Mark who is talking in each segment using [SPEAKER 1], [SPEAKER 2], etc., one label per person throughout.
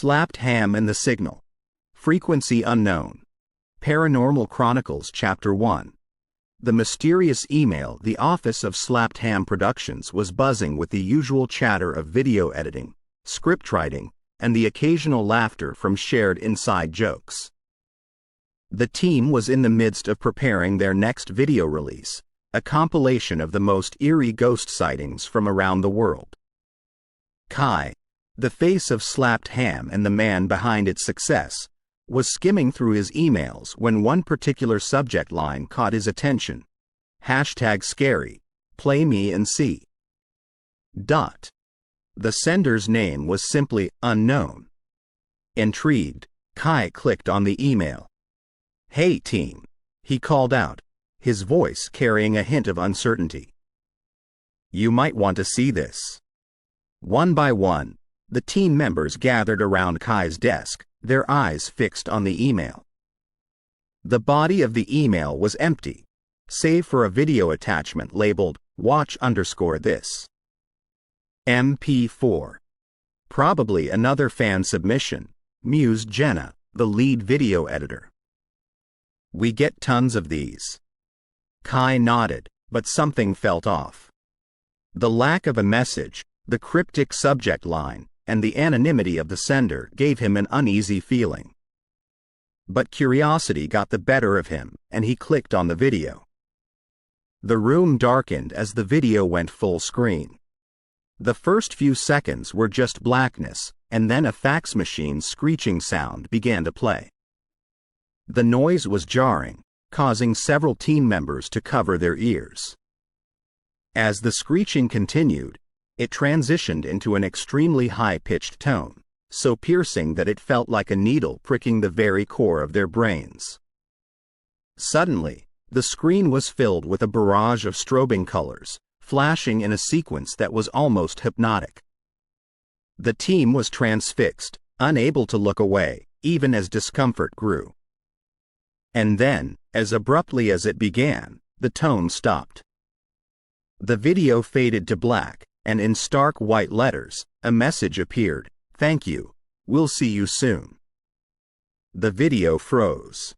[SPEAKER 1] Slapped ham and the signal. Frequency unknown. Paranormal Chronicles Chapter 1. The mysterious email. The office of Slapped Ham Productions was buzzing with the usual chatter of video editing, script writing, and the occasional laughter from shared inside jokes. The team was in the midst of preparing their next video release, a compilation of the most eerie ghost sightings from around the world. Kai, the face of Slapped Ham and the man behind its success, was skimming through his emails when one particular subject line caught his attention. #scary, play me and see. The sender's name was simply unknown. Intrigued, Kai clicked on the email. "Hey team," he called out, his voice carrying a hint of uncertainty. "You might want to see this." One by one, the team members gathered around Kai's desk, their eyes fixed on the email. The body of the email was empty, save for a video attachment labeled "Watch_this." MP4. Probably another fan submission, mused Jenna, the lead video editor. "We get tons of these." Kai nodded, but something felt off. The lack of a message, the cryptic subject line, and the anonymity of the sender gave him an uneasy feeling. But curiosity got the better of him, and he clicked on the video. The room darkened as the video went full screen. The first few seconds were just blackness, and then a fax machine screeching sound began to play. The noise was jarring, causing several team members to cover their ears. As the screeching continued, it transitioned into an extremely high-pitched tone, so piercing that it felt like a needle pricking the very core of their brains. Suddenly, the screen was filled with a barrage of strobing colors, flashing in a sequence that was almost hypnotic. The team was transfixed, unable to look away, even as discomfort grew. And then, as abruptly as it began, the tone stopped. The video faded to black, and in stark white letters, a message appeared: "Thank you, we'll see you soon." The video froze.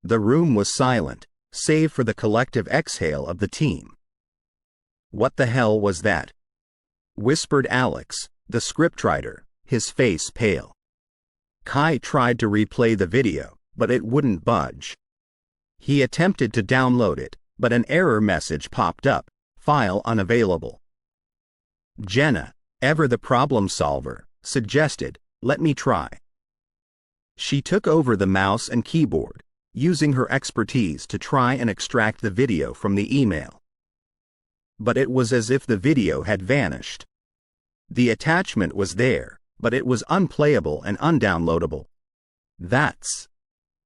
[SPEAKER 1] The room was silent, save for the collective exhale of the team. "What the hell was that?" whispered Alex, the scriptwriter, his face pale. Kai tried to replay the video, but it wouldn't budge. He attempted to download it, but an error message popped up: "File unavailable." Jenna, ever the problem solver, suggested, "Let me try." She took over the mouse and keyboard, using her expertise to try and extract the video from the email. But it was as if the video had vanished. The attachment was there, but it was unplayable and undownloadable. "That's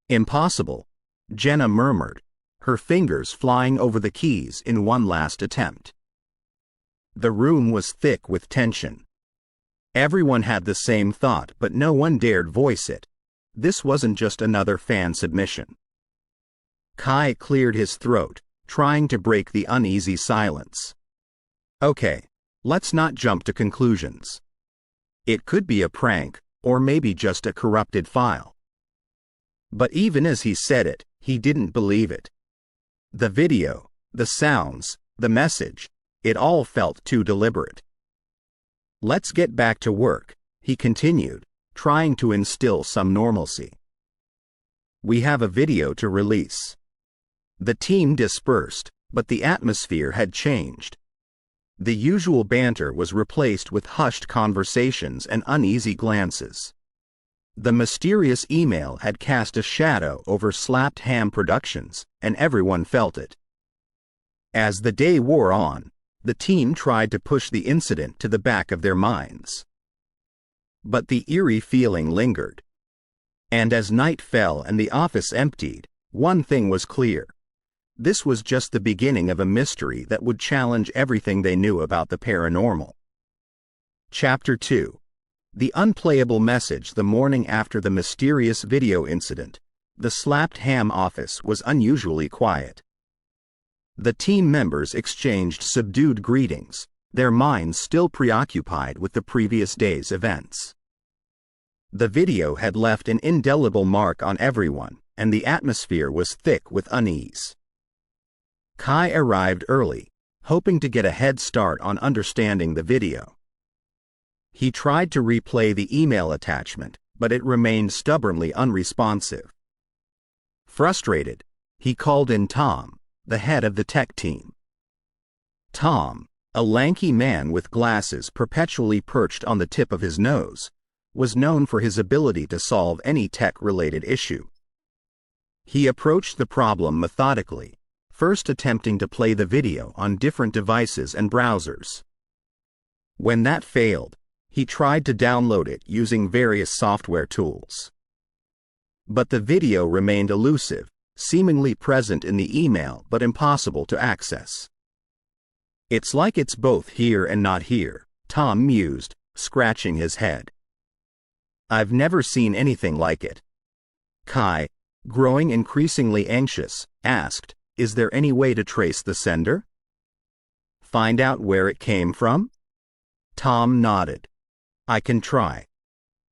[SPEAKER 1] impossible," Jenna murmured, her fingers flying over the keys in one last attempt. The room was thick with tension. Everyone had the same thought, but no one dared voice it. This wasn't just another fan submission. Kai cleared his throat, trying to break the uneasy silence. "Okay, let's not jump to conclusions. It could be a prank, or maybe just a corrupted file." But even as he said it, he didn't believe it. The video, the sounds, the message, it all felt too deliberate. "Let's get back to work," he continued, trying to instill some normalcy. "We have a video to release." The team dispersed, but the atmosphere had changed. The usual banter was replaced with hushed conversations and uneasy glances. The mysterious email had cast a shadow over Slapped Ham Productions, and everyone felt it. As the day wore on, the team tried to push the incident to the back of their minds. But the eerie feeling lingered. And as night fell and the office emptied, one thing was clear. This was just the beginning of a mystery that would challenge everything they knew about the paranormal. Chapter 2. The unplayable message. The morning after the mysterious video incident, the Slapped Ham office was unusually quiet. The team members exchanged subdued greetings, their minds still preoccupied with the previous day's events. The video had left an indelible mark on everyone, and the atmosphere was thick with unease. Kai arrived early, hoping to get a head start on understanding the video. He tried to replay the email attachment, but it remained stubbornly unresponsive. Frustrated, he called in Tom, the head of the tech team. Tom, a lanky man with glasses perpetually perched on the tip of his nose, was known for his ability to solve any tech-related issue. He approached the problem methodically, first attempting to play the video on different devices and browsers. When that failed, he tried to download it using various software tools. But the video remained elusive, seemingly present in the email but impossible to access. "It's like it's both here and not here," Tom mused, scratching his head. "I've never seen anything like it." Kai, growing increasingly anxious, asked, "Is there any way to trace the sender? Find out where it came from?" Tom nodded. "I can try.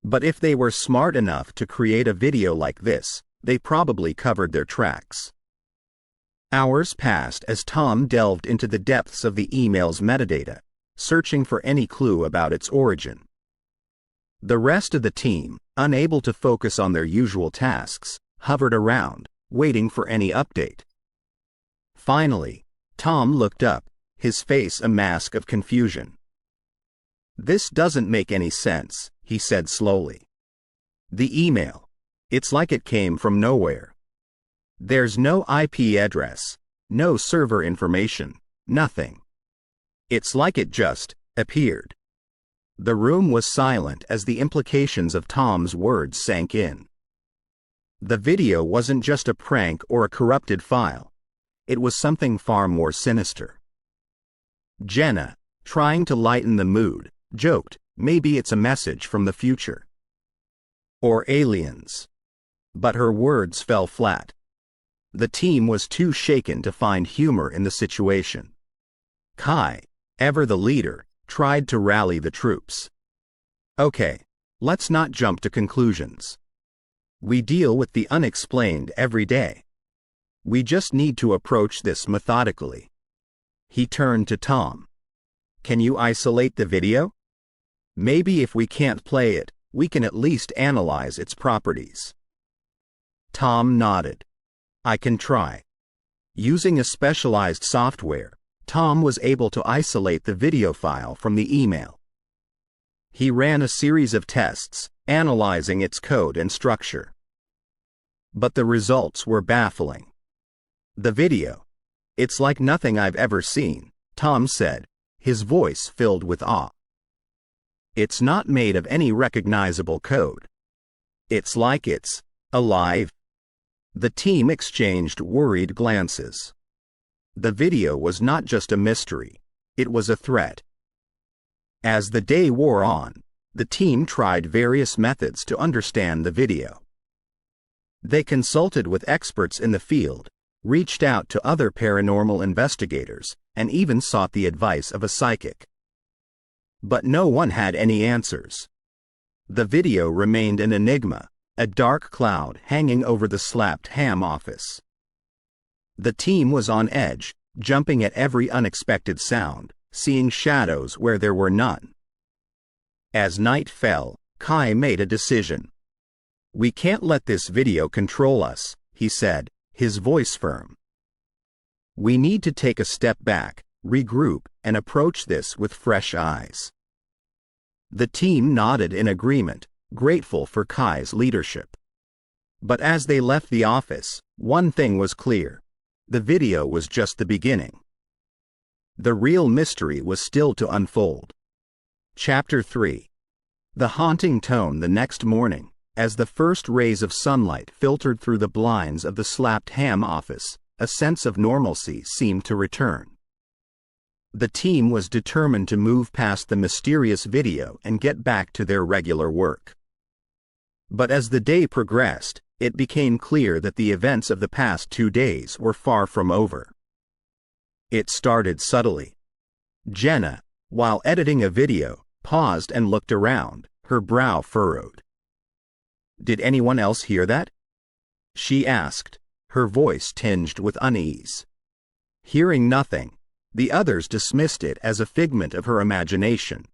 [SPEAKER 1] But if they were smart enough to create a video like this, they probably covered their tracks." Hours passed as Tom delved into the depths of the email's metadata, searching for any clue about its origin. The rest of the team, unable to focus on their usual tasks, hovered around, waiting for any update. Finally, Tom looked up, his face a mask of confusion. "This doesn't make any sense," he said slowly. "The email. It's like it came from nowhere. There's no IP address, no server information, nothing. It's like it just appeared." The room was silent as the implications of Tom's words sank in. The video wasn't just a prank or a corrupted file. It was something far more sinister. Jenna, trying to lighten the mood, joked, "Maybe it's a message from the future. Or aliens." But her words fell flat. The team was too shaken to find humor in the situation. Kai, ever the leader, tried to rally the troops. "Okay, let's not jump to conclusions. We deal with the unexplained every day. We just need to approach this methodically." He turned to Tom. "Can you isolate the video? Maybe if we can't play it, we can at least analyze its properties." Tom nodded. "I can try." Using a specialized software, Tom was able to isolate the video file from the email. He ran a series of tests, analyzing its code and structure. But the results were baffling. "The video. It's like nothing I've ever seen," Tom said, his voice filled with awe. "It's not made of any recognizable code. It's like it's alive." The team exchanged worried glances. The video was not just a mystery, it was a threat. As the day wore on, the team tried various methods to understand the video. They consulted with experts in the field, reached out to other paranormal investigators, and even sought the advice of a psychic. But no one had any answers. The video remained an enigma, a dark cloud hanging over the slapped ham office. The team was on edge, jumping at every unexpected sound, seeing shadows where there were none. As night fell, Kai made a decision. "We can't let this video control us," he said, his voice firm. "We need to take a step back, regroup, and approach this with fresh eyes." The team nodded in agreement, grateful for Kai's leadership. But as they left the office, one thing was clear. The video was just the beginning. The real mystery was still to unfold. Chapter 3. The haunting tone the next morning, as the first rays of sunlight filtered through the blinds of the slapped ham office, a sense of normalcy seemed to return. The team was determined to move past the mysterious video and get back to their regular work. But as the day progressed, it became clear that the events of the past 2 days were far from over. It started subtly. Jenna, while editing a video, paused and looked around, her brow furrowed. Did anyone else hear that? She asked, her voice tinged with unease. Hearing nothing, the others dismissed it as a figment of her imagination.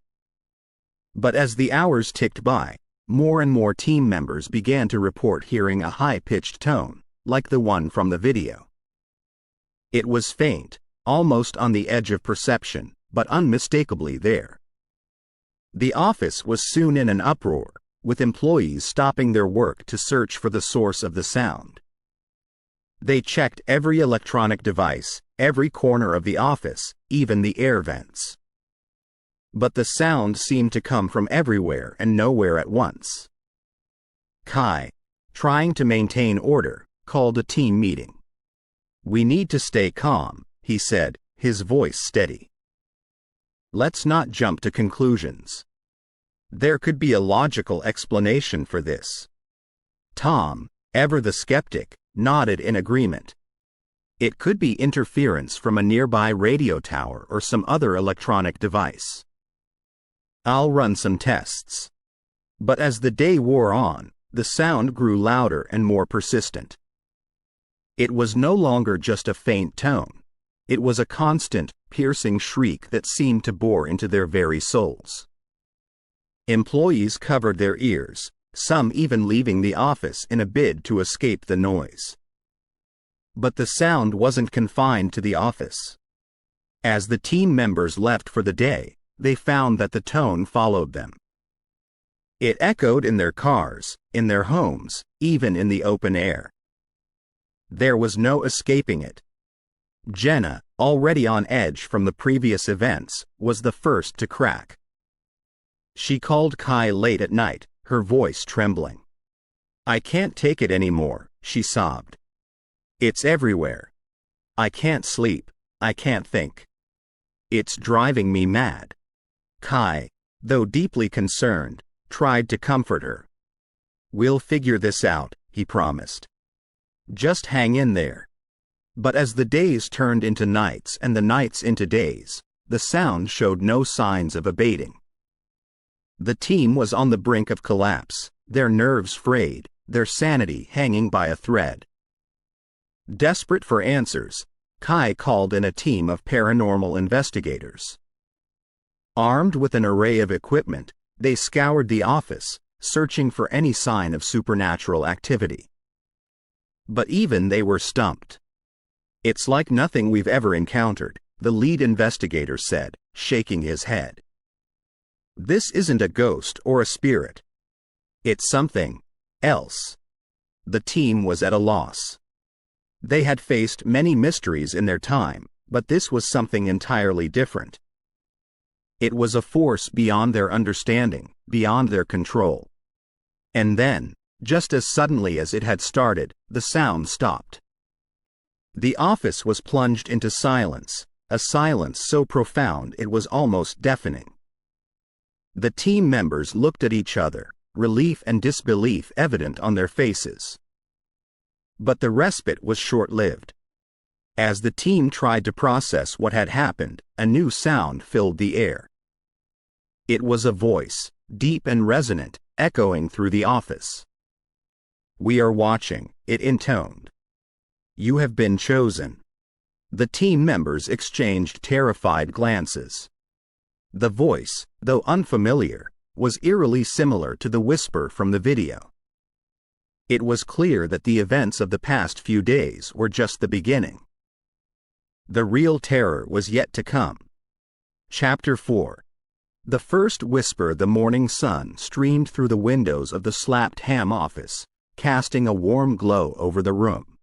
[SPEAKER 1] But as the hours ticked by, more and more team members began to report hearing a high-pitched tone, like the one from the video. It was faint, almost on the edge of perception, but unmistakably there. The office was soon in an uproar, with employees stopping their work to search for the source of the sound. They checked every electronic device, every corner of the office, even the air vents. But the sound seemed to come from everywhere and nowhere at once. Kai, trying to maintain order, called a team meeting. "We need to stay calm," he said, his voice steady. "Let's not jump to conclusions. There could be a logical explanation for this." Tom, ever the skeptic, nodded in agreement. It could be interference from a nearby radio tower or some other electronic device. "I'll run some tests." But as the day wore on, the sound grew louder and more persistent. It was no longer just a faint tone. It was a constant, piercing shriek that seemed to bore into their very souls. Employees covered their ears, some even leaving the office in a bid to escape the noise. But the sound wasn't confined to the office. As the team members left for the day, they found that the tone followed them. It echoed in their cars, in their homes, even in the open air. There was no escaping it. Jenna, already on edge from the previous events, was the first to crack. She called Kai late at night, her voice trembling. "I can't take it anymore," she sobbed. "It's everywhere. I can't sleep, I can't think. It's driving me mad." Kai, though deeply concerned, tried to comfort her. "We'll figure this out," he promised. "Just hang in there." But as the days turned into nights and the nights into days, the sound showed no signs of abating. The team was on the brink of collapse, their nerves frayed, their sanity hanging by a thread. Desperate for answers, Kai called in a team of paranormal investigators. Armed with an array of equipment, they scoured the office, searching for any sign of supernatural activity. But even they were stumped. "It's like nothing we've ever encountered," the lead investigator said, shaking his head. "This isn't a ghost or a spirit. It's something else." The team was at a loss. They had faced many mysteries in their time, but this was something entirely different. It was a force beyond their understanding, beyond their control. And then, just as suddenly as it had started, the sound stopped. The office was plunged into silence, a silence so profound it was almost deafening. The team members looked at each other, relief and disbelief evident on their faces. But the respite was short-lived. As the team tried to process what had happened, a new sound filled the air. It was a voice, deep and resonant, echoing through the office. "We are watching," it intoned. "You have been chosen." The team members exchanged terrified glances. The voice, though unfamiliar, was eerily similar to the whisper from the video. It was clear that the events of the past few days were just the beginning. The real terror was yet to come. Chapter 4. The first whisper. The morning sun streamed through the windows of the slapped ham office, casting a warm glow over the room.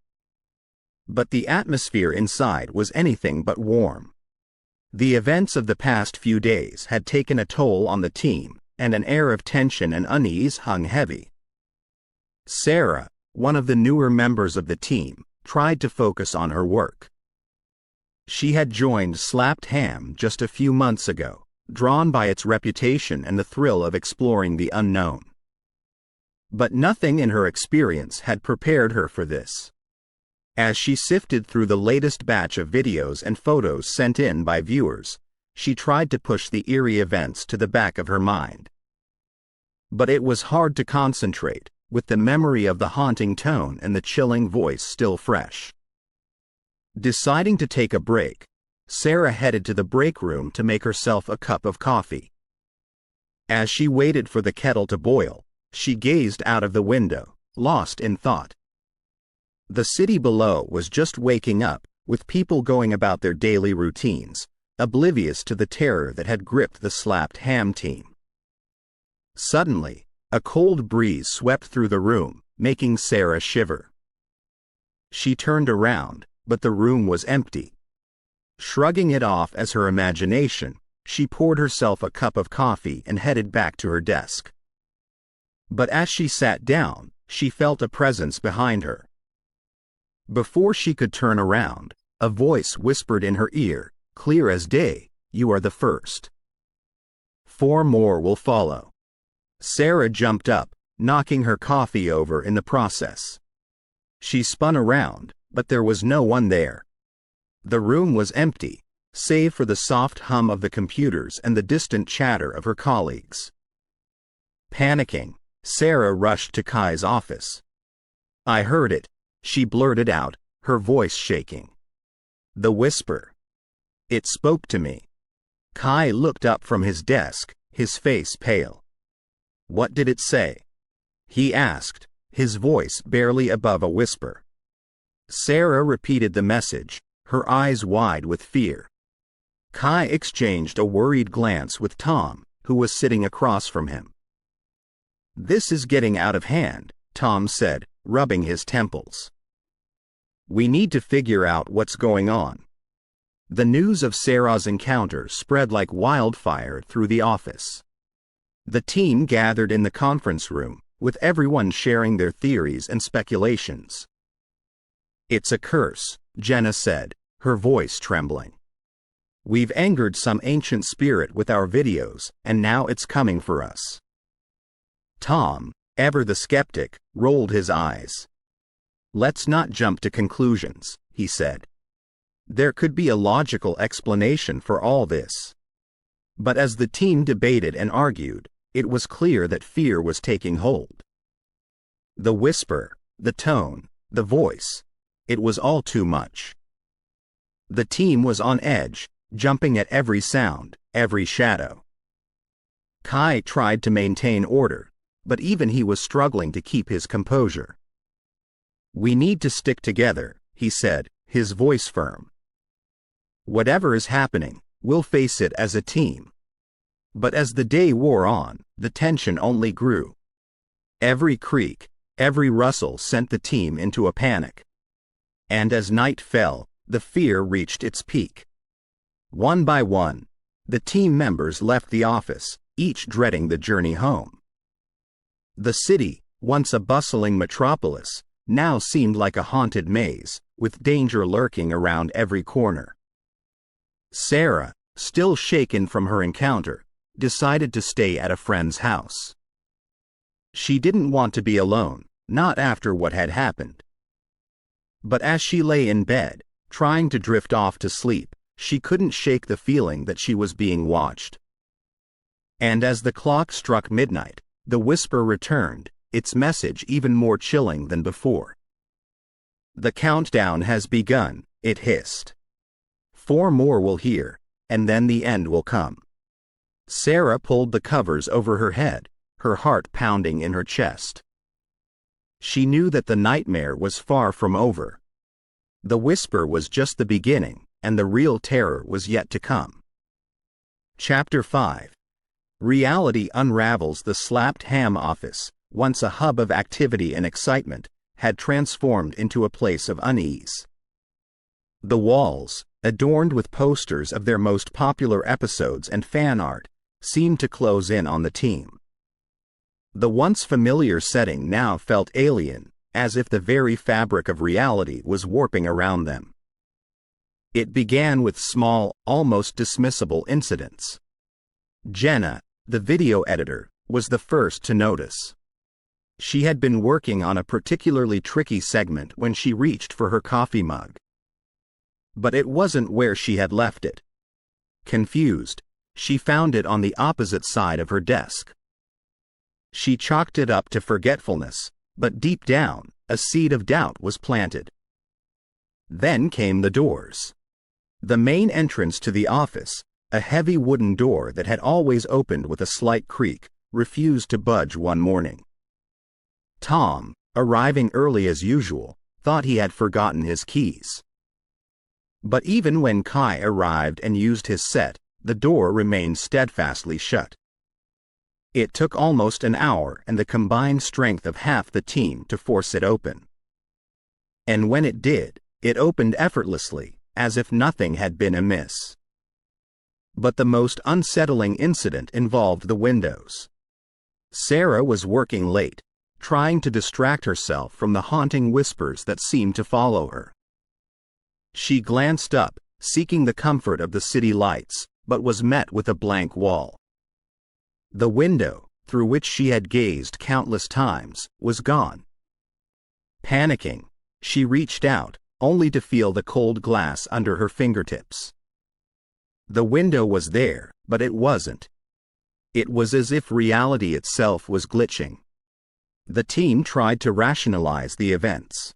[SPEAKER 1] But the atmosphere inside was anything but warm. The events of the past few days had taken a toll on the team, and an air of tension and unease hung heavy. Sarah, one of the newer members of the team, tried to focus on her work. She had joined Slapped Ham just a few months ago, drawn by its reputation and the thrill of exploring the unknown. But nothing in her experience had prepared her for this. As she sifted through the latest batch of videos and photos sent in by viewers, she tried to push the eerie events to the back of her mind. But it was hard to concentrate, with the memory of the haunting tone and the chilling voice still fresh. Deciding to take a break, Sarah headed to the break room to make herself a cup of coffee. As she waited for the kettle to boil, she gazed out of the window, lost in thought. The city below was just waking up, with people going about their daily routines, oblivious to the terror that had gripped the Slapped Ham team. Suddenly, a cold breeze swept through the room, making Sarah shiver. She turned around, but the room was empty. Shrugging it off as her imagination, she poured herself a cup of coffee and headed back to her desk. But as she sat down, she felt a presence behind her. Before she could turn around, a voice whispered in her ear, clear as day, "You are the first. 4 more will follow." Sarah jumped up, knocking her coffee over in the process. She spun around, but there was no one there. The room was empty, save for the soft hum of the computers and the distant chatter of her colleagues. Panicking, Sarah rushed to Kai's office. "I heard it," she blurted out, her voice shaking. "The whisper. It spoke to me." Kai looked up from his desk, his face pale. "What did it say?" he asked, his voice barely above a whisper. Sarah repeated the message, her eyes wide with fear. Kai exchanged a worried glance with Tom, who was sitting across from him. "This is getting out of hand," Tom said, rubbing his temples. "We need to figure out what's going on." The news of Sarah's encounter spread like wildfire through the office. The team gathered in the conference room, with everyone sharing their theories and speculations. "It's a curse," Jenna said, her voice trembling. "We've angered some ancient spirit with our videos, and now it's coming for us." Tom, ever the skeptic, rolled his eyes. "Let's not jump to conclusions," he said. "There could be a logical explanation for all this." But as the team debated and argued, it was clear that fear was taking hold. The whisper, the tone, the voice, it was all too much. The team was on edge, jumping at every sound, every shadow. Kai tried to maintain order, but even he was struggling to keep his composure. "We need to stick together," he said, his voice firm. "Whatever is happening, we'll face it as a team." But as the day wore on, the tension only grew. Every creak, every rustle sent the team into a panic. And as night fell, the fear reached its peak. One by one, the team members left the office, each dreading the journey home. The city, once a bustling metropolis, now seemed like a haunted maze, with danger lurking around every corner. Sarah, still shaken from her encounter, decided to stay at a friend's house. She didn't want to be alone, not after what had happened. But as she lay in bed, trying to drift off to sleep, she couldn't shake the feeling that she was being watched. And as the clock struck midnight, the whisper returned, its message even more chilling than before. "The countdown has begun," it hissed. 4 more will hear, and then the end will come." Sarah pulled the covers over her head, her heart pounding in her chest. She knew that the nightmare was far from over. The whisper was just the beginning, and the real terror was yet to come. Chapter 5. Reality unravels. The Slapped Ham office, once a hub of activity and excitement, had transformed into a place of unease. The walls, adorned with posters of their most popular episodes and fan art, seemed to close in on the team. The once familiar setting now felt alien, as if the very fabric of reality was warping around them. It began with small, almost dismissible incidents. Jenna, the video editor, was the first to notice. She had been working on a particularly tricky segment when she reached for her coffee mug. But it wasn't where she had left it. Confused, she found it on the opposite side of her desk. She chalked it up to forgetfulness, But deep down, a seed of doubt was planted. Then came the doors. The main entrance to the office, a heavy wooden door that had always opened with a slight creak, refused to budge one morning. Tom, arriving early as usual, thought he had forgotten his keys. But even when Kai arrived and used his set, the door remained steadfastly shut. It took almost an hour and the combined strength of half the team to force it open. And when it did, it opened effortlessly, as if nothing had been amiss. But the most unsettling incident involved the windows. Sarah was working late, trying to distract herself from the haunting whispers that seemed to follow her. She glanced up, seeking the comfort of the city lights, but was met with a blank wall. The window, through which she had gazed countless times, was gone. Panicking, she reached out, only to feel the cold glass under her fingertips. The window was there, but it wasn't. It was as if reality itself was glitching. The team tried to rationalize the events.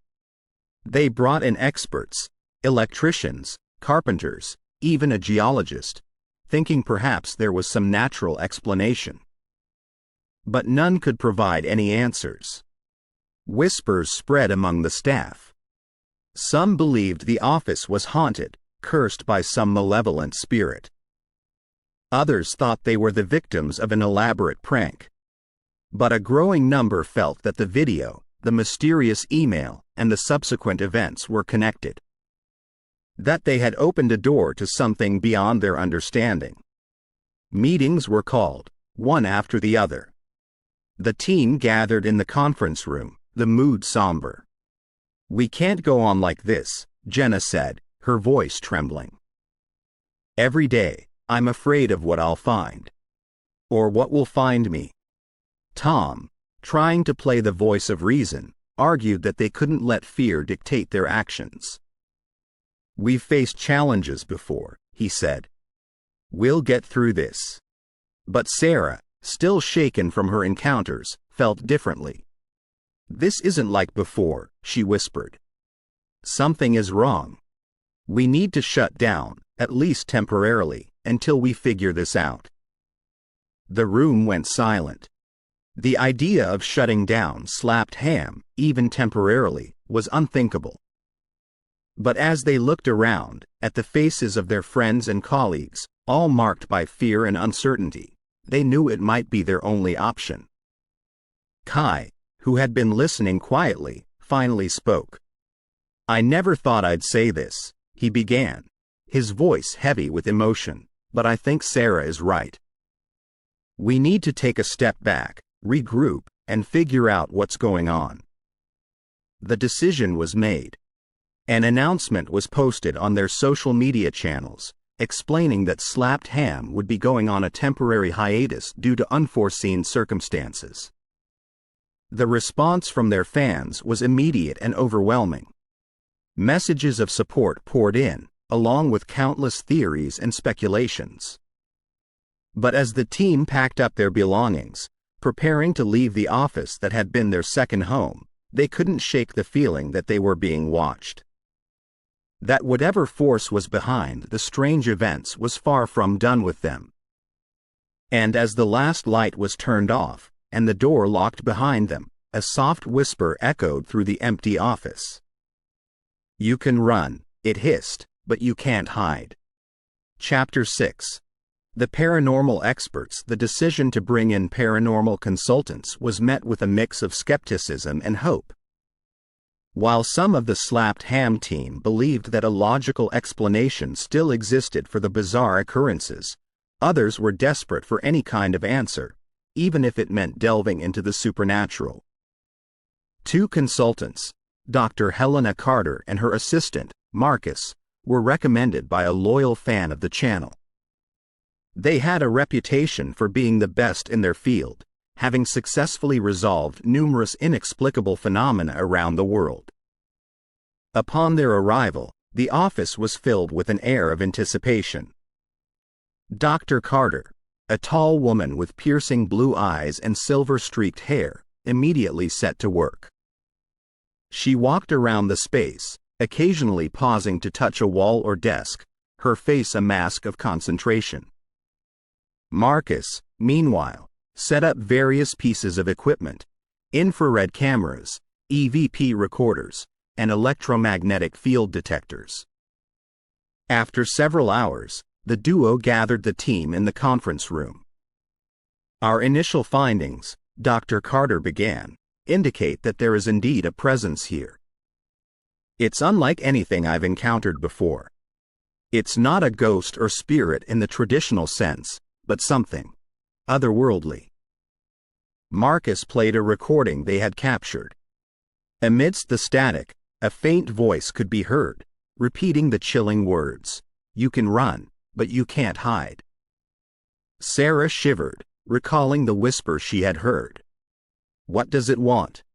[SPEAKER 1] They brought in experts, electricians, carpenters, even a geologist, thinking perhaps there was some natural explanation. But none could provide any answers. Whispers spread among the staff. Some believed the office was haunted, cursed by some malevolent spirit. Others thought they were the victims of an elaborate prank. But a growing number felt that the video, the mysterious email, and the subsequent events were connected. That they had opened a door to something beyond their understanding. Meetings were called, one after the other. The team gathered in the conference room, the mood somber. "We can't go on like this," Jenna said, her voice trembling. "Every day, I'm afraid of what I'll find. Or what will find me." Tom, trying to play the voice of reason, argued that they couldn't let fear dictate their actions. "We've faced challenges before," he said. "We'll get through this." But Sarah, still shaken from her encounters, felt differently. "This isn't like before," she whispered. "Something is wrong. We need to shut down, at least temporarily, until we figure this out." The room went silent. The idea of shutting down Slapped Ham, even temporarily, was unthinkable. But as they looked around, at the faces of their friends and colleagues, all marked by fear and uncertainty, they knew it might be their only option. Kai, who had been listening quietly, finally spoke. "I never thought I'd say this," he began, his voice heavy with emotion, "but I think Sarah is right. We need to take a step back, regroup, and figure out what's going on." The decision was made. An announcement was posted on their social media channels, explaining that Slapped Ham would be going on a temporary hiatus due to unforeseen circumstances. The response from their fans was immediate and overwhelming. Messages of support poured in, along with countless theories and speculations. But as the team packed up their belongings, preparing to leave the office that had been their second home, they couldn't shake the feeling that they were being watched. That whatever force was behind the strange events was far from done with them. And as the last light was turned off, and the door locked behind them, a soft whisper echoed through the empty office. "You can run," it hissed, "but you can't hide." Chapter 6. The paranormal experts. The decision to bring in paranormal consultants was met with a mix of skepticism and hope. While some of the Slapped Ham team believed that a logical explanation still existed for the bizarre occurrences, others were desperate for any kind of answer, even if it meant delving into the supernatural. Two consultants, Dr. Helena Carter and her assistant, Marcus, were recommended by a loyal fan of the channel. They had a reputation for being the best in their field, having successfully resolved numerous inexplicable phenomena around the world. Upon their arrival, the office was filled with an air of anticipation. Dr. Carter, a tall woman with piercing blue eyes and silver-streaked hair, immediately set to work. She walked around the space, occasionally pausing to touch a wall or desk, her face a mask of concentration. Marcus, meanwhile, set up various pieces of equipment: infrared cameras, EVP recorders, and electromagnetic field detectors. After several hours, the duo gathered the team in the conference room. Our initial findings, Dr. Carter began, indicate that there is indeed a presence here. It's unlike anything I've encountered before. It's not a ghost or spirit in the traditional sense, but something otherworldly. Marcus played a recording they had captured. Amidst the static, a faint voice could be heard, repeating the chilling words, "You can run, but you can't hide." Sarah shivered, recalling the whisper she had heard. "What does it want?"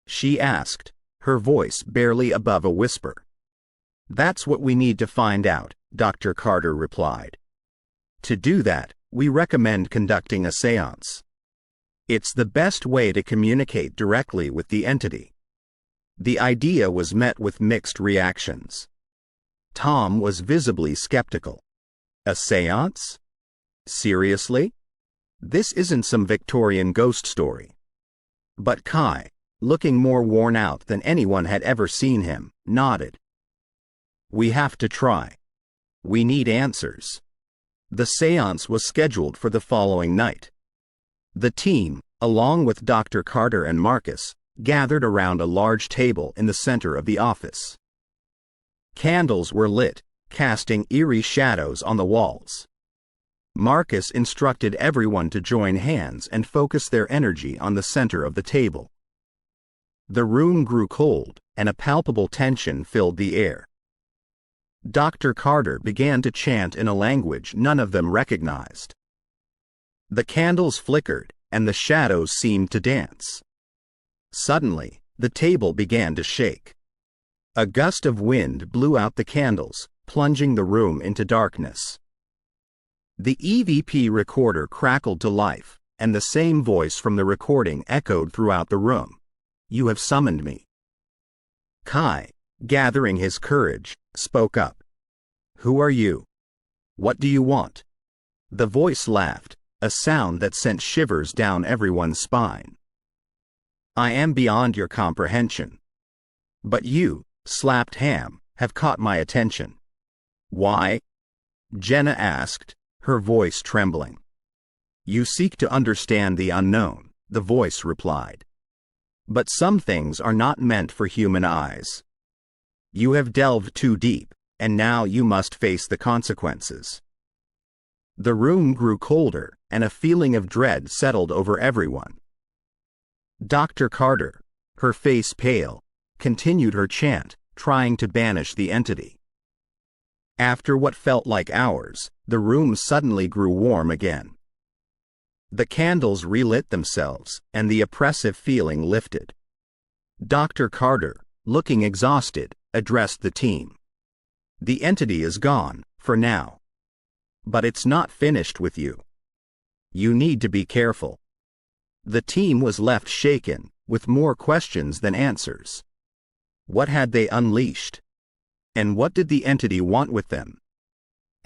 [SPEAKER 1] she asked, her voice barely above a whisper. "That's what we need to find out," Dr. Carter replied. "To do that, we recommend conducting a séance. It's the best way to communicate directly with the entity." The idea was met with mixed reactions. Tom was visibly skeptical. A séance? Seriously? This isn't some Victorian ghost story. But Kai, looking more worn out than anyone had ever seen him, nodded. "We have to try. We need answers." The séance was scheduled for the following night. The team, along with Dr. Carter and Marcus, gathered around a large table in the center of the office. Candles were lit, casting eerie shadows on the walls. Marcus instructed everyone to join hands and focus their energy on the center of the table. The room grew cold, and a palpable tension filled the air. Dr. Carter began to chant in a language none of them recognized. The candles flickered, and the shadows seemed to dance. Suddenly, the table began to shake. A gust of wind blew out the candles, plunging the room into darkness. The EVP recorder crackled to life, and the same voice from the recording echoed throughout the room. "You have summoned me." Kai, gathering his courage, spoke up. "Who are you? What do you want?" The voice laughed, a sound that sent shivers down everyone's spine. "I am beyond your comprehension. But you, slapped ham, have caught my attention." "Why?" Jenna asked, her voice trembling. "You seek to understand the unknown," the voice replied. "But some things are not meant for human eyes. You have delved too deep, and now you must face the consequences." The room grew colder, and a feeling of dread settled over everyone. Dr. Carter, her face pale, continued her chant, trying to banish the entity. After what felt like hours, the room suddenly grew warm again. The candles relit themselves, and the oppressive feeling lifted. Dr. Carter, looking exhausted, addressed the team. "The entity is gone, for now. But it's not finished with you. You need to be careful." The team was left shaken, with more questions than answers. What had they unleashed? And what did the entity want with them?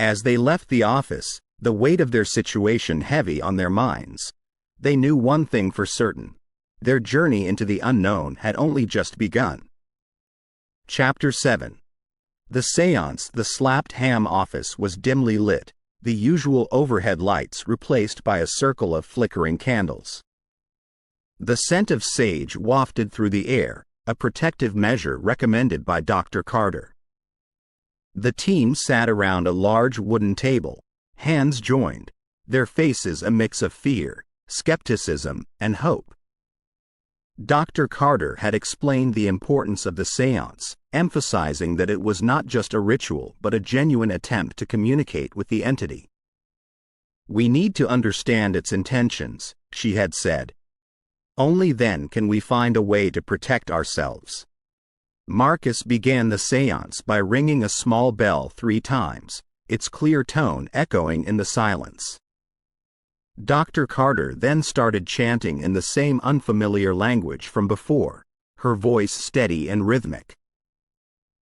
[SPEAKER 1] As they left the office, the weight of their situation heavy on their minds, they knew one thing for certain: their journey into the unknown had only just begun. Chapter 7. The séance. The slapped ham office was dimly lit, the usual overhead lights replaced by a circle of flickering candles. The scent of sage wafted through the air, a protective measure recommended by Dr. Carter. The team sat around a large wooden table, hands joined, their faces a mix of fear, skepticism, and hope. Dr. Carter had explained the importance of the séance, emphasizing that it was not just a ritual but a genuine attempt to communicate with the entity. "We need to understand its intentions," she had said. "Only then can we find a way to protect ourselves." Marcus began the séance by ringing a small bell 3 times, its clear tone echoing in the silence. Dr. Carter then started chanting in the same unfamiliar language from before, her voice steady and rhythmic.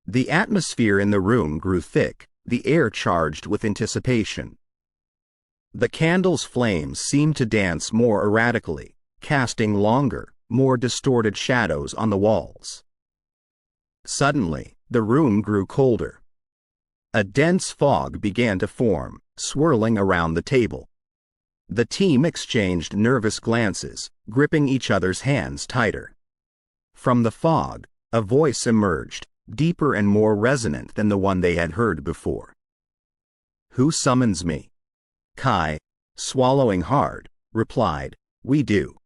[SPEAKER 1] The atmosphere in the room grew thick, the air charged with anticipation. The candle's flames seemed to dance more erratically, casting longer, more distorted shadows on the walls. Suddenly, the room grew colder. A dense fog began to form, swirling around the table. The team exchanged nervous glances, gripping each other's hands tighter. From the fog, a voice emerged, deeper and more resonant than the one they had heard before. "Who summons me?" Kai, swallowing hard, replied, "We do.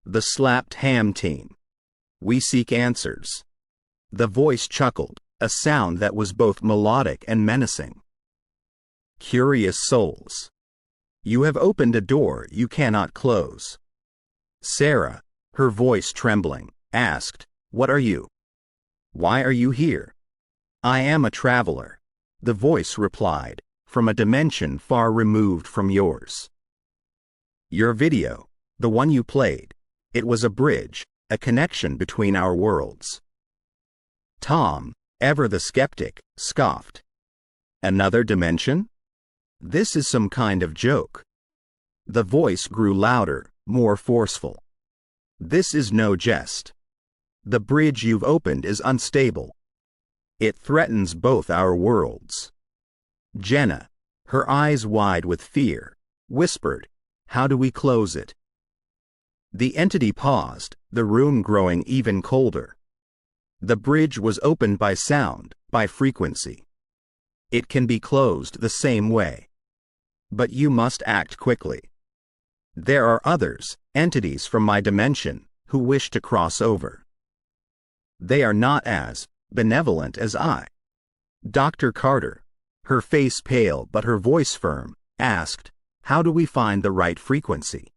[SPEAKER 1] The slapped ham team. We seek answers." The voice chuckled, a sound that was both melodic and menacing. "Curious souls. You have opened a door you cannot close." Sarah, her voice trembling, asked, "What are you? Why are you here?" "I am a traveler," the voice replied, "from a dimension far removed from yours. Your video, the one you played, it was a bridge, a connection between our worlds." Tom, ever the skeptic, scoffed. "Another dimension? This is some kind of joke." The voice grew louder, more forceful. "This is no jest. The bridge you've opened is unstable. It threatens both our worlds." Jenna, her eyes wide with fear, whispered, "How do we close it?" The entity paused, the room growing even colder. The bridge was opened by sound, by frequency. It can be closed the same way. But you must act quickly. There are others, entities from my dimension, who wish to cross over. They are not as benevolent as I. Dr. Carter, her face pale but her voice firm, asked, "How do we find the right frequency?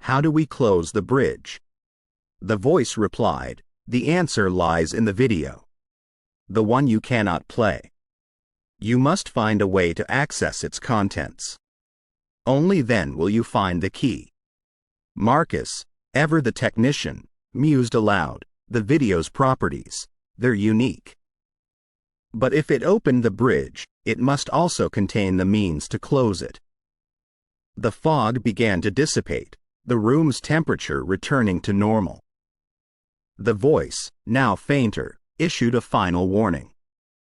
[SPEAKER 1] How do we close the bridge?" The voice replied, "The answer lies in the video. The one you cannot play. You must find a way to access its contents. Only then will you find the key." Marcus, ever the technician, mused aloud, "The video's properties, they're unique. But if it opened the bridge, it must also contain the means to close it." The fog began to dissipate, the room's temperature returning to normal. The voice, now fainter, issued a final warning.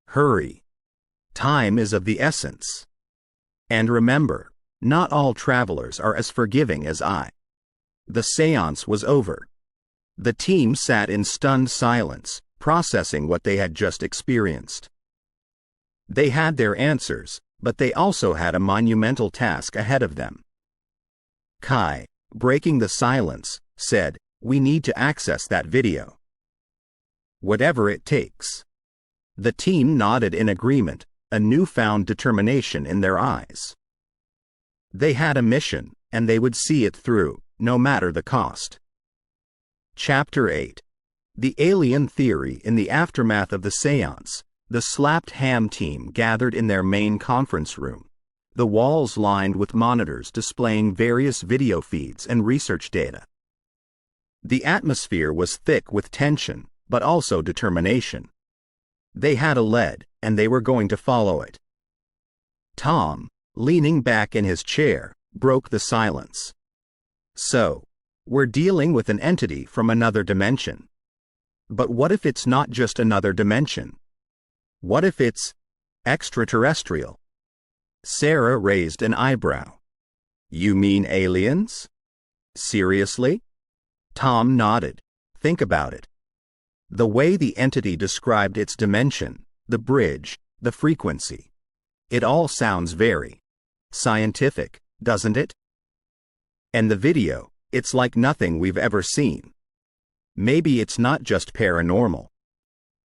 [SPEAKER 1] "Hurry. Time is of the essence. And remember, not all travelers are as forgiving as I." The séance was over. The team sat in stunned silence, processing what they had just experienced. They had their answers, but they also had a monumental task ahead of them. Kai, breaking the silence, said, "We need to access that video. Whatever it takes." The team nodded in agreement, a newfound determination in their eyes. They had a mission, and they would see it through, no matter the cost. Chapter 8. The Alien Theory. In the aftermath of the séance, the slapped ham team gathered in their main conference room, the walls lined with monitors displaying various video feeds and research data. The atmosphere was thick with tension, but also determination. They had a lead, and they were going to follow it. Tom, leaning back in his chair, broke the silence. "So, we're dealing with an entity from another dimension. But what if it's not just another dimension? What if it's extraterrestrial?" Sarah raised an eyebrow. "You mean aliens? Seriously?" Tom nodded. "Think about it. The way the entity described its dimension, the bridge, the frequency. It all sounds very scientific, doesn't it? And the video, it's like nothing we've ever seen. Maybe it's not just paranormal.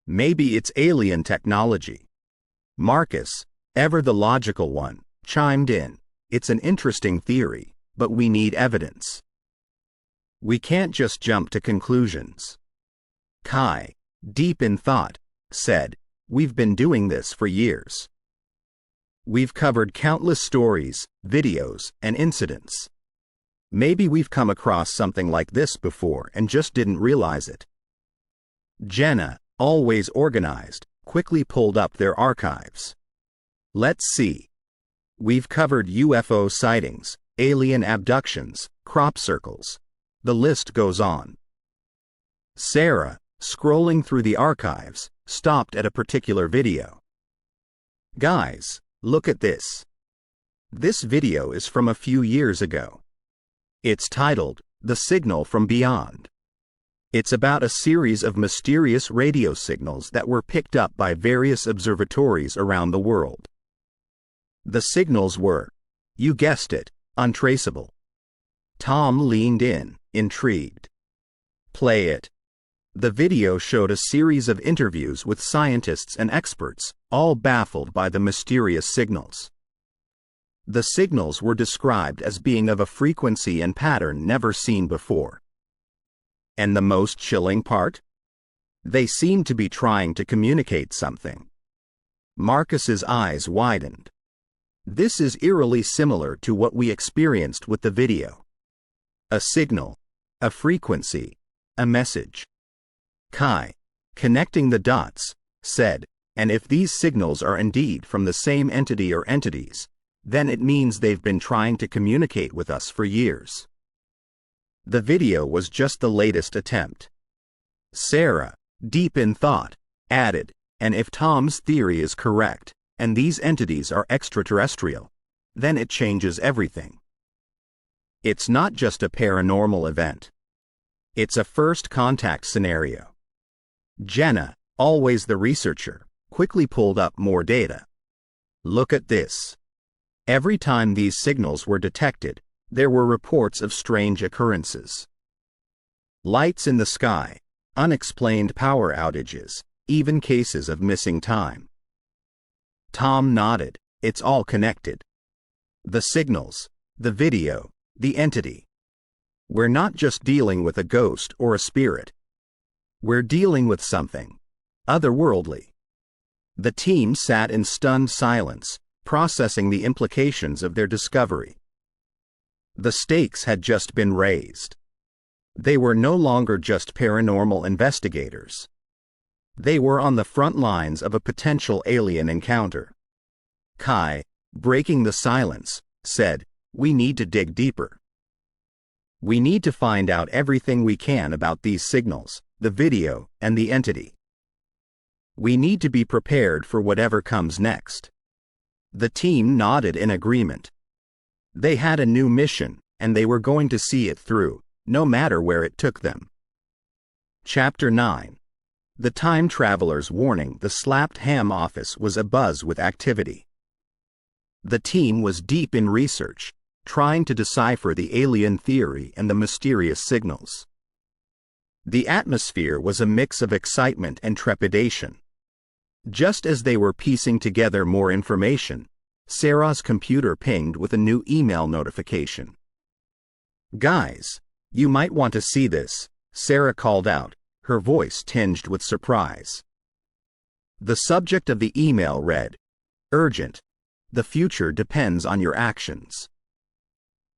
[SPEAKER 1] Maybe it's alien technology." Marcus, ever the logical one, chimed in, "It's an interesting theory, but we need evidence. We can't just jump to conclusions." Kai, deep in thought, said, "We've been doing this for years. We've covered countless stories, videos, and incidents. Maybe we've come across something like this before and just didn't realize it." Jenna, always organized, quickly pulled up their archives. Let's see. We've covered UFO sightings, alien abductions, crop circles. The list goes on. Sarah, scrolling through the archives, stopped at a particular video. Guys, look at this. This video is from a few years ago. It's titled, "The Signal from Beyond." It's about a series of mysterious radio signals that were picked up by various observatories around the world. The signals were, you guessed it, untraceable. Tom leaned in, intrigued. Play it. The video showed a series of interviews with scientists and experts, all baffled by the mysterious signals. The signals were described as being of a frequency and pattern never seen before. And the most chilling part? They seemed to be trying to communicate something. Marcus's eyes widened. This is eerily similar to what we experienced with the video. A signal, a frequency, a message. Kai, connecting the dots, said, and if these signals are indeed from the same entity or entities, then it means they've been trying to communicate with us for years. The video was just the latest attempt. Sarah, deep in thought, added, and if Tom's theory is correct, and these entities are extraterrestrial, then it changes everything. It's not just a paranormal event. It's a first contact scenario. Jenna, always the researcher, quickly pulled up more data. Look at this. Every time these signals were detected, there were reports of strange occurrences. Lights in the sky, unexplained power outages, even cases of missing time. Tom nodded. It's all connected. The signals, the video, the entity. We're not just dealing with a ghost or a spirit. We're dealing with something otherworldly. The team sat in stunned silence, processing the implications of their discovery. The stakes had just been raised. They were no longer just paranormal investigators. They were on the front lines of a potential alien encounter. Kai, breaking the silence, said, "We need to dig deeper. We need to find out everything we can about these signals, the video, and the entity. We need to be prepared for whatever comes next." The team nodded in agreement. They had a new mission, and they were going to see it through, no matter where it took them. Chapter 9. The Time Traveler's Warning. The Slapped Ham office was abuzz with activity. The team was deep in research, trying to decipher the alien theory and the mysterious signals. The atmosphere was a mix of excitement and trepidation. Just as they were piecing together more information, Sarah's computer pinged with a new email notification. "Guys, you might want to see this," Sarah called out, her voice tinged with surprise. The subject of the email read, "Urgent. The future depends on your actions."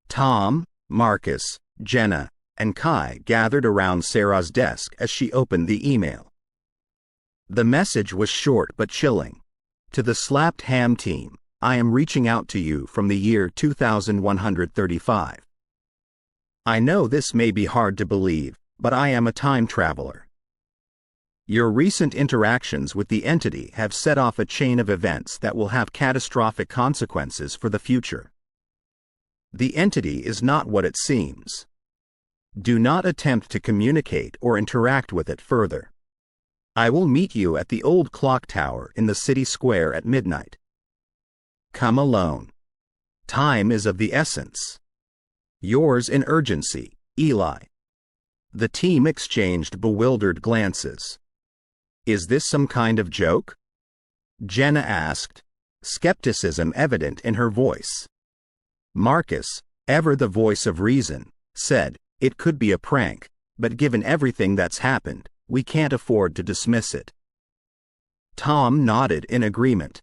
[SPEAKER 1] Tom, Marcus, Jenna, and Kai gathered around Sarah's desk as she opened the email. The message was short but chilling. "To the Slapped Ham team, I am reaching out to you from the year 2135. I know this may be hard to believe, but I am a time traveler. Your recent interactions with the entity have set off a chain of events that will have catastrophic consequences for the future. The entity is not what it seems. Do not attempt to communicate or interact with it further. I will meet you at the old clock tower in the city square at midnight. Come alone. Time is of the essence. Yours in urgency, Eli." The team exchanged bewildered glances. "Is this some kind of joke?" Jenna asked, skepticism evident in her voice. Marcus, ever the voice of reason, said, "It could be a prank, but given everything that's happened, we can't afford to dismiss it." Tom nodded in agreement.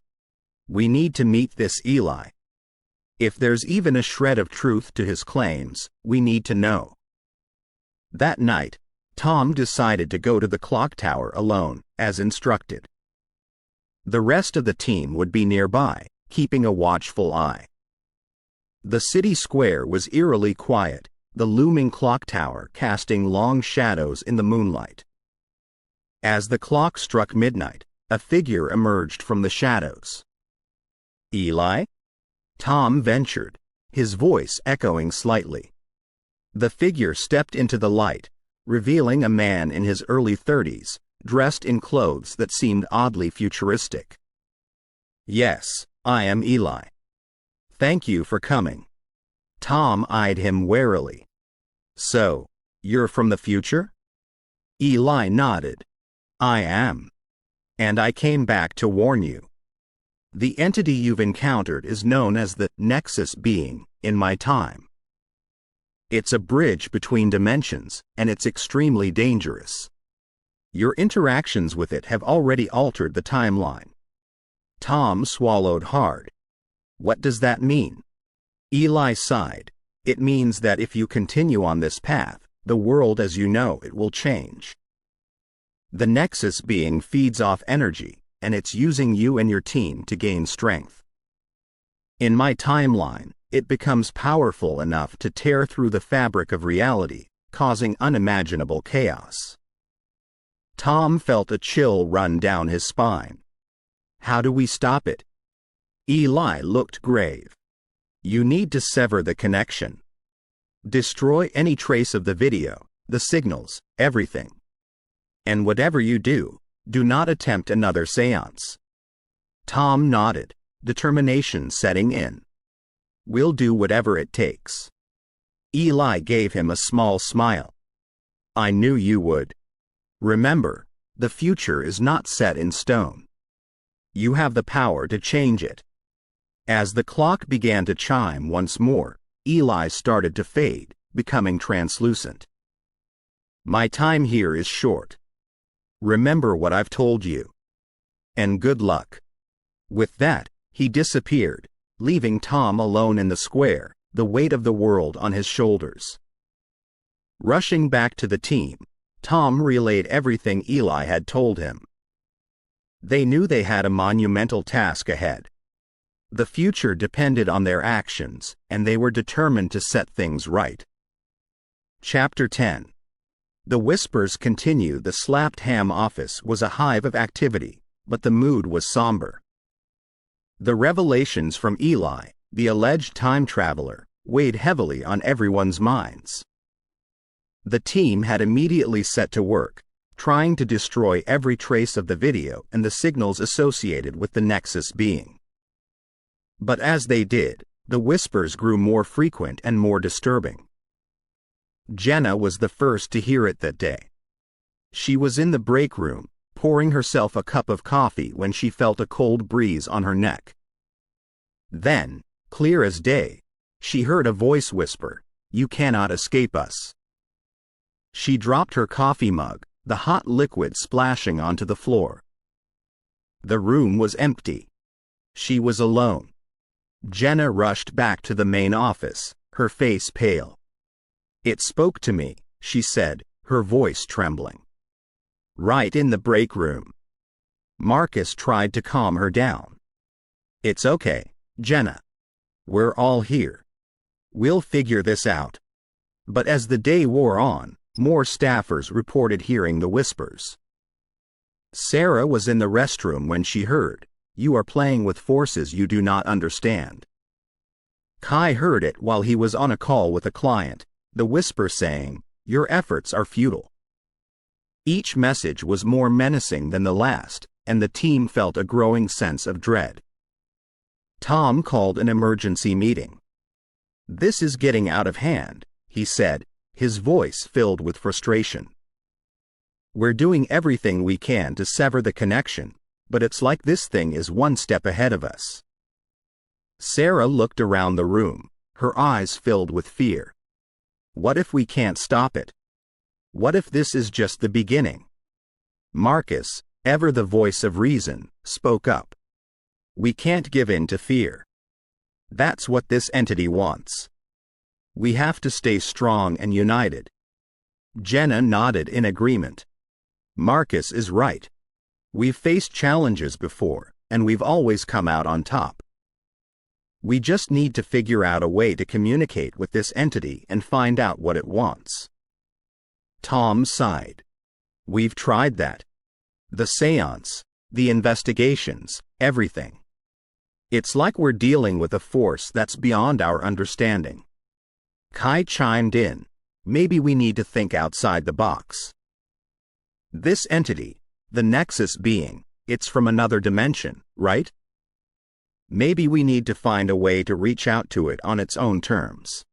[SPEAKER 1] "We need to meet this Eli. If there's even a shred of truth to his claims, we need to know." That night, Tom decided to go to the clock tower alone, as instructed. The rest of the team would be nearby, keeping a watchful eye. The city square was eerily quiet, the looming clock tower casting long shadows in the moonlight. As the clock struck midnight, a figure emerged from the shadows. "Eli?" Tom ventured, his voice echoing slightly. The figure stepped into the light, revealing a man in his early 30s, dressed in clothes that seemed oddly futuristic. "Yes, I am Eli. Thank you for coming." Tom eyed him warily. "So, you're from the future?" Eli nodded. "I am. And I came back to warn you. The entity you've encountered is known as the Nexus being in my time. It's a bridge between dimensions, and it's extremely dangerous. Your interactions with it have already altered the timeline." Tom swallowed hard. "What does that mean?" Eli sighed. "It means that if you continue on this path, the world as you know it will change. The Nexus being feeds off energy, and it's using you and your team to gain strength. In my timeline, it becomes powerful enough to tear through the fabric of reality, causing unimaginable chaos." Tom felt a chill run down his spine. "How do we stop it?" Eli looked grave. "You need to sever the connection. Destroy any trace of the video, the signals, everything. And whatever you do, do not attempt another seance." Tom nodded, determination setting in. "We'll do whatever it takes." Eli gave him a small smile. "I knew you would. Remember, the future is not set in stone. You have the power to change it." As the clock began to chime once more, Eli started to fade, becoming translucent. "My time here is short. Remember what I've told you. And good luck." With that, he disappeared, leaving Tom alone in the square, the weight of the world on his shoulders. Rushing back to the team, Tom relayed everything Eli had told him. They knew they had a monumental task ahead. The future depended on their actions, and they were determined to set things right. Chapter 10. The Whispers continue. The Slapped Ham office was a hive of activity, but the mood was somber. The revelations from Eli, the alleged time traveler, weighed heavily on everyone's minds. The team had immediately set to work, trying to destroy every trace of the video and the signals associated with the Nexus being. But as they did, the whispers grew more frequent and more disturbing. Jenna was the first to hear it that day. She was in the break room, pouring herself a cup of coffee when she felt a cold breeze on her neck. Then, clear as day, she heard a voice whisper, "You cannot escape us." She dropped her coffee mug, the hot liquid splashing onto the floor. The room was empty. She was alone. Jenna rushed back to the main office, her face pale. "It spoke to me," she said, her voice trembling. "Right in the break room." Marcus tried to calm her down. "It's okay, Jenna. We're all here. We'll figure this out." But as the day wore on, more staffers reported hearing the whispers. Sarah was in the restroom when she heard, "You are playing with forces you do not understand." Kai heard it while he was on a call with a client, the whisper saying, "Your efforts are futile." Each message was more menacing than the last, and the team felt a growing sense of dread. Tom called an emergency meeting. "This is getting out of hand," he said, his voice filled with frustration. "We're doing everything we can to sever the connection, but it's like this thing is one step ahead of us." Sarah looked around the room, her eyes filled with fear. "What if we can't stop it? What if this is just the beginning?" Marcus, ever the voice of reason, spoke up. "We can't give in to fear. That's what this entity wants. We have to stay strong and united. Jenna nodded in agreement. Marcus is right. We've faced challenges before, and we've always come out on top. We just need to figure out a way to communicate with this entity and find out what it wants. Tom sighed. We've tried that. The seance, the investigations, everything. It's like we're dealing with a force that's beyond our understanding. Kai chimed in. Maybe we need to think outside the box. This entity, the Nexus being, it's from another dimension, right? Maybe we need to find a way to reach out to it on its own terms.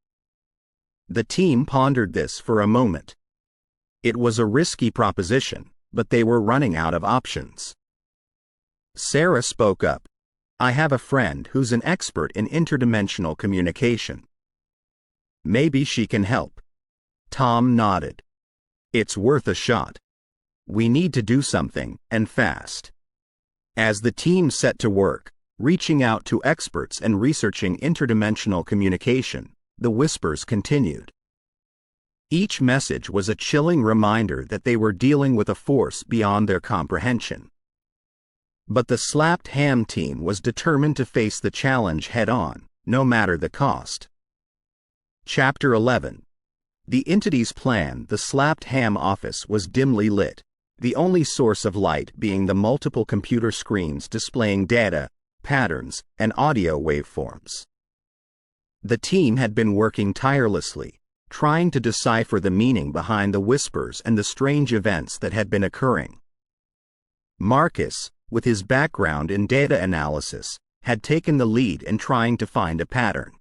[SPEAKER 1] The team pondered this for a moment. It was a risky proposition, but they were running out of options. Sarah spoke up. I have a friend who's an expert in interdimensional communication. Maybe she can help. Tom nodded. It's worth a shot. We need to do something, and fast. As the team set to work, reaching out to experts and researching interdimensional communication, the whispers continued. Each message was a chilling reminder that they were dealing with a force beyond their comprehension. But the Slapped Ham team was determined to face the challenge head-on, no matter the cost. Chapter 11. The entity's plan. The Slapped Ham office was dimly lit, the only source of light being the multiple computer screens displaying data, patterns, and audio waveforms. The team had been working tirelessly, trying to decipher the meaning behind the whispers and the strange events that had been occurring. Marcus, with his background in data analysis, had taken the lead in trying to find a pattern.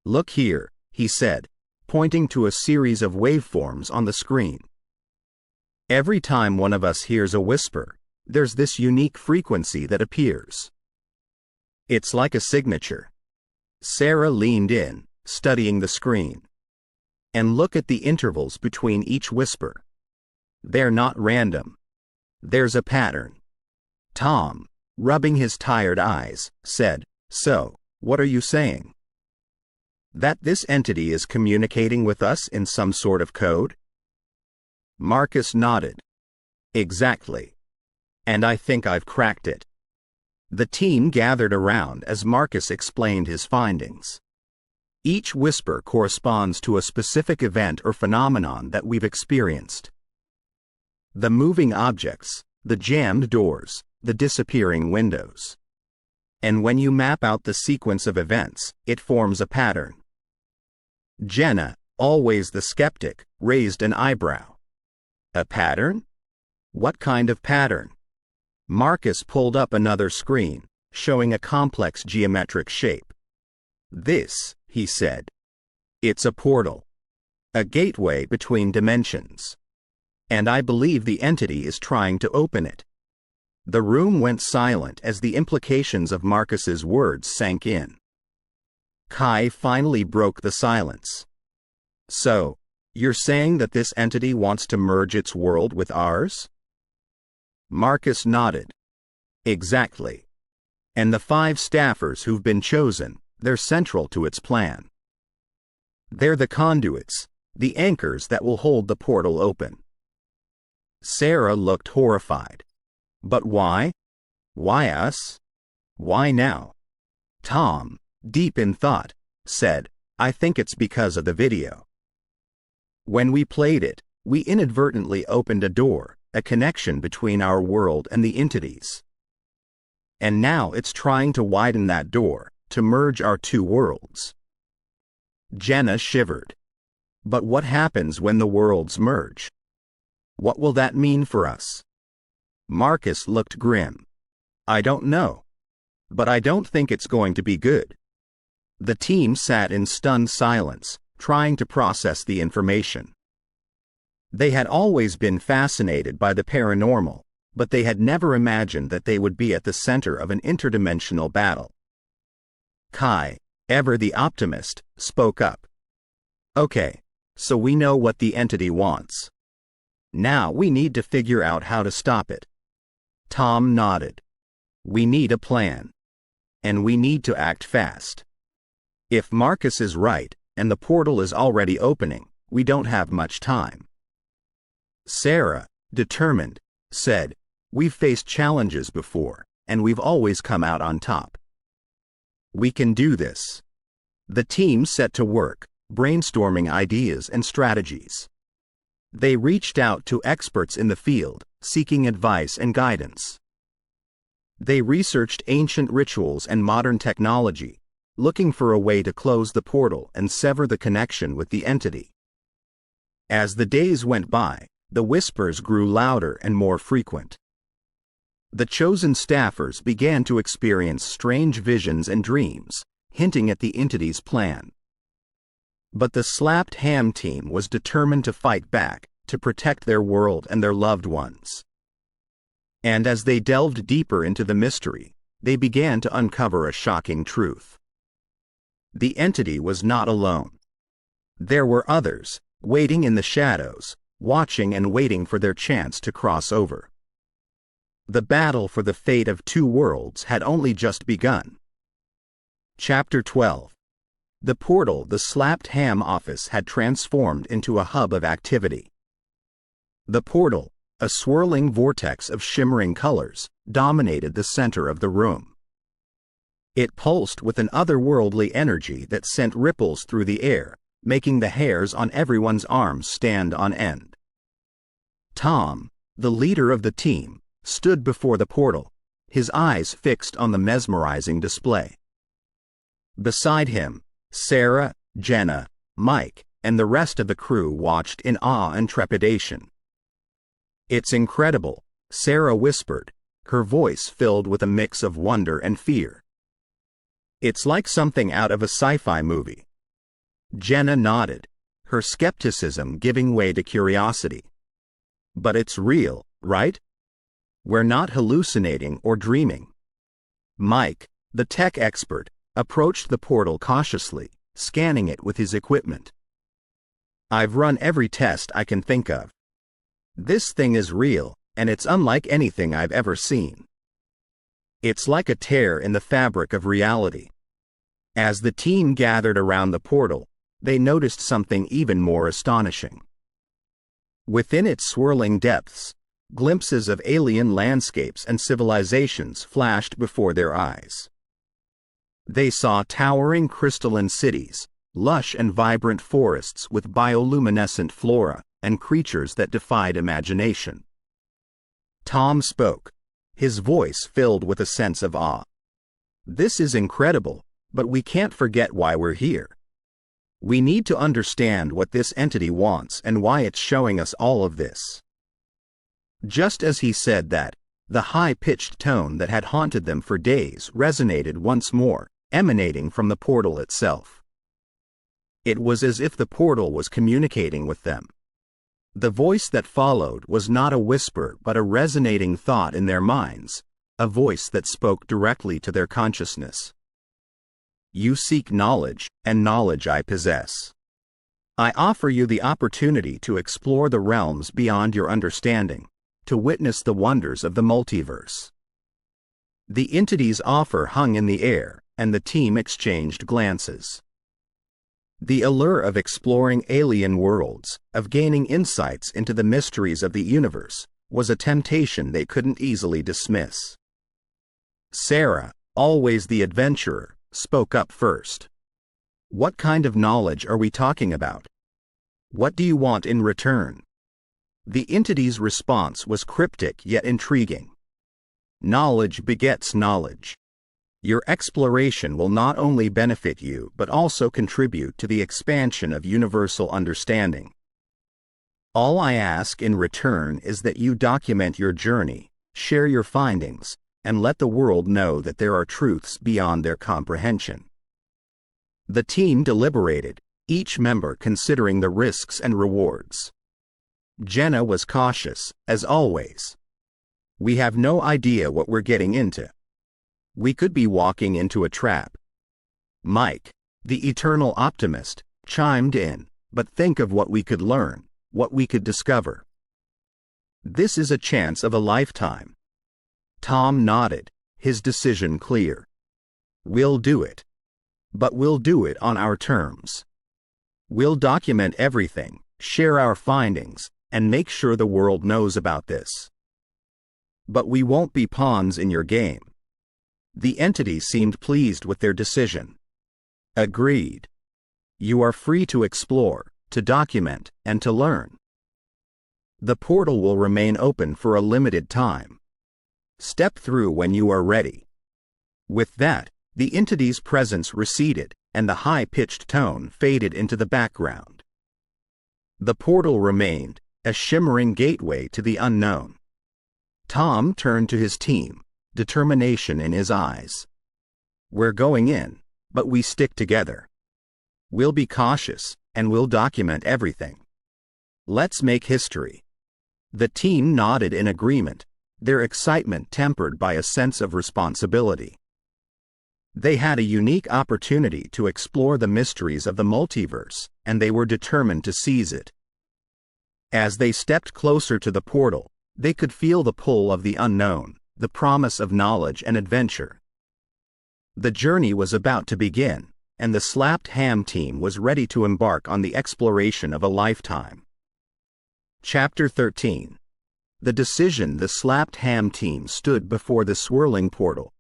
[SPEAKER 1] Look here, he said, pointing to a series of waveforms on the screen. Every time one of us hears a whisper, there's this unique frequency that appears. It's like a signature. Sarah leaned in, studying the screen. And look at the intervals between each whisper. They're not random. There's a pattern. Tom, rubbing his tired eyes, said, So, what are you saying? That this entity is communicating with us in some sort of code? Marcus nodded. Exactly. And I think I've cracked it. The team gathered around as Marcus explained his findings. Each whisper corresponds to a specific event or phenomenon that we've experienced. The moving objects, the jammed doors, the disappearing windows. And when you map out the sequence of events, it forms a pattern. Jenna, always the skeptic, raised an eyebrow. A pattern? What kind of pattern? Marcus pulled up another screen, showing a complex geometric shape. This, he said. It's a portal. A gateway between dimensions. And I believe the entity is trying to open it. The room went silent as the implications of Marcus's words sank in. Kai finally broke the silence. So, you're saying that this entity wants to merge its world with ours? Marcus nodded. Exactly. And the 5 staffers who've been chosen, they're central to its plan. They're the conduits, the anchors that will hold the portal open. Sarah looked horrified. But why? Why us? Why now? Tom, deep in thought, said, I think it's because of the video. When we played it, we inadvertently opened a door, a connection between our world and the entities. And now it's trying to widen that door, to merge our 2 worlds. Jenna shivered. But what happens when the worlds merge? What will that mean for us? Marcus looked grim. I don't know. But I don't think it's going to be good. The team sat in stunned silence, trying to process the information. They had always been fascinated by the paranormal, but they had never imagined that they would be at the center of an interdimensional battle. Kai, ever the optimist, spoke up. Okay, so we know what the entity wants. Now we need to figure out how to stop it. Tom nodded. We need a plan. And we need to act fast. If Marcus is right, and the portal is already opening, we don't have much time. Sarah, determined, said, we've faced challenges before, and we've always come out on top. We can do this. The team set to work, brainstorming ideas and strategies. They reached out to experts in the field, seeking advice and guidance. They researched ancient rituals and modern technology, looking for a way to close the portal and sever the connection with the entity. As the days went by, the whispers grew louder and more frequent. The chosen staffers began to experience strange visions and dreams, hinting at the entity's plan. But the slapped ham team was determined to fight back, to protect their world and their loved ones. And as they delved deeper into the mystery, they began to uncover a shocking truth. The entity was not alone. There were others, waiting in the shadows, watching and waiting for their chance to cross over. The battle for the fate of two worlds had only just begun. Chapter 12. The portal the slapped ham office had transformed into a hub of activity. The portal, a swirling vortex of shimmering colors, dominated the center of the room. It pulsed with an otherworldly energy that sent ripples through the air, making the hairs on everyone's arms stand on end. Tom, the leader of the team, stood before the portal, his eyes fixed on the mesmerizing display. Beside him, Sarah, Jenna, Mike, and the rest of the crew watched in awe and trepidation. "It's incredible," Sarah whispered, her voice filled with a mix of wonder and fear. "It's like something out of a sci-fi movie." Jenna nodded, her skepticism giving way to curiosity. "But it's real, right? We're not hallucinating or dreaming." Mike, the tech expert, approached the portal cautiously, scanning it with his equipment. "I've run every test I can think of. This thing is real, and it's unlike anything I've ever seen. It's like a tear in the fabric of reality." As the team gathered around the portal, they noticed something even more astonishing. Within its swirling depths, glimpses of alien landscapes and civilizations flashed before their eyes. They saw towering crystalline cities, lush and vibrant forests with bioluminescent flora, and creatures that defied imagination. Tom spoke, his voice filled with a sense of awe. "This is incredible, but we can't forget why we're here. We need to understand what this entity wants and why it's showing us all of this." Just as he said that, the high-pitched tone that had haunted them for days resonated once more, emanating from the portal itself. It was as if the portal was communicating with them. The voice that followed was not a whisper but a resonating thought in their minds, a voice that spoke directly to their consciousness. "You seek knowledge, and knowledge I possess. I offer you the opportunity to explore the realms beyond your understanding, to witness the wonders of the multiverse." The entity's offer hung in the air, and the team exchanged glances. The allure of exploring alien worlds, of gaining insights into the mysteries of the universe, was a temptation they couldn't easily dismiss. Sarah, always the adventurer, spoke up first. "What kind of knowledge are we talking about? What do you want in return?" The entity's response was cryptic yet intriguing. "Knowledge begets knowledge. Your exploration will not only benefit you but also contribute to the expansion of universal understanding. All I ask in return is that you document your journey, share your findings, and let the world know that there are truths beyond their comprehension." The team deliberated, each member considering the risks and rewards. Jenna was cautious, as always. "We have no idea what we're getting into. We could be walking into a trap." Mike, the eternal optimist, chimed in, "But think of what we could learn, what we could discover. This is a chance of a lifetime." Tom nodded, his decision clear. "We'll do it. But we'll do it on our terms." We'll document everything, share our findings, and make sure the world knows about this. But we won't be pawns in your game. The entity seemed pleased with their decision. Agreed. You are free to explore, to document, and to learn. The portal will remain open for a limited time. Step through when you are ready. With that, the entity's presence receded, and the high-pitched tone faded into the background. The portal remained, a shimmering gateway to the unknown. Tom turned to his team, determination in his eyes. We're going in, but we stick together. We'll be cautious, and we'll document everything. Let's make history. The team nodded in agreement, their excitement tempered by a sense of responsibility. They had a unique opportunity to explore the mysteries of the multiverse, and they were determined to seize it. As they stepped closer to the portal, they could feel the pull of the unknown, the promise of knowledge and adventure. The journey was about to begin, and the Slapped Ham team was ready to embark on the exploration of a lifetime. Chapter 13. The decision. The Slapped Ham team stood before the swirling portal,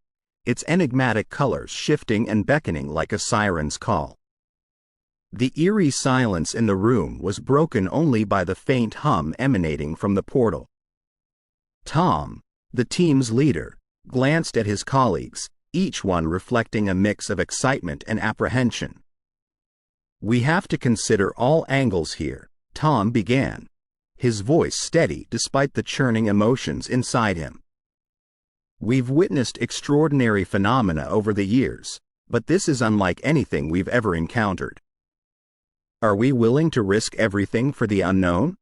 [SPEAKER 1] its enigmatic colors shifting and beckoning like a siren's call. The eerie silence in the room was broken only by the faint hum emanating from the portal. Tom, the team's leader, glanced at his colleagues, each one reflecting a mix of excitement and apprehension. We have to consider all angles here, Tom began, his voice steady despite the churning emotions inside him. We've witnessed extraordinary phenomena over the years, but this is unlike anything we've ever encountered. Are we willing to risk everything for the unknown?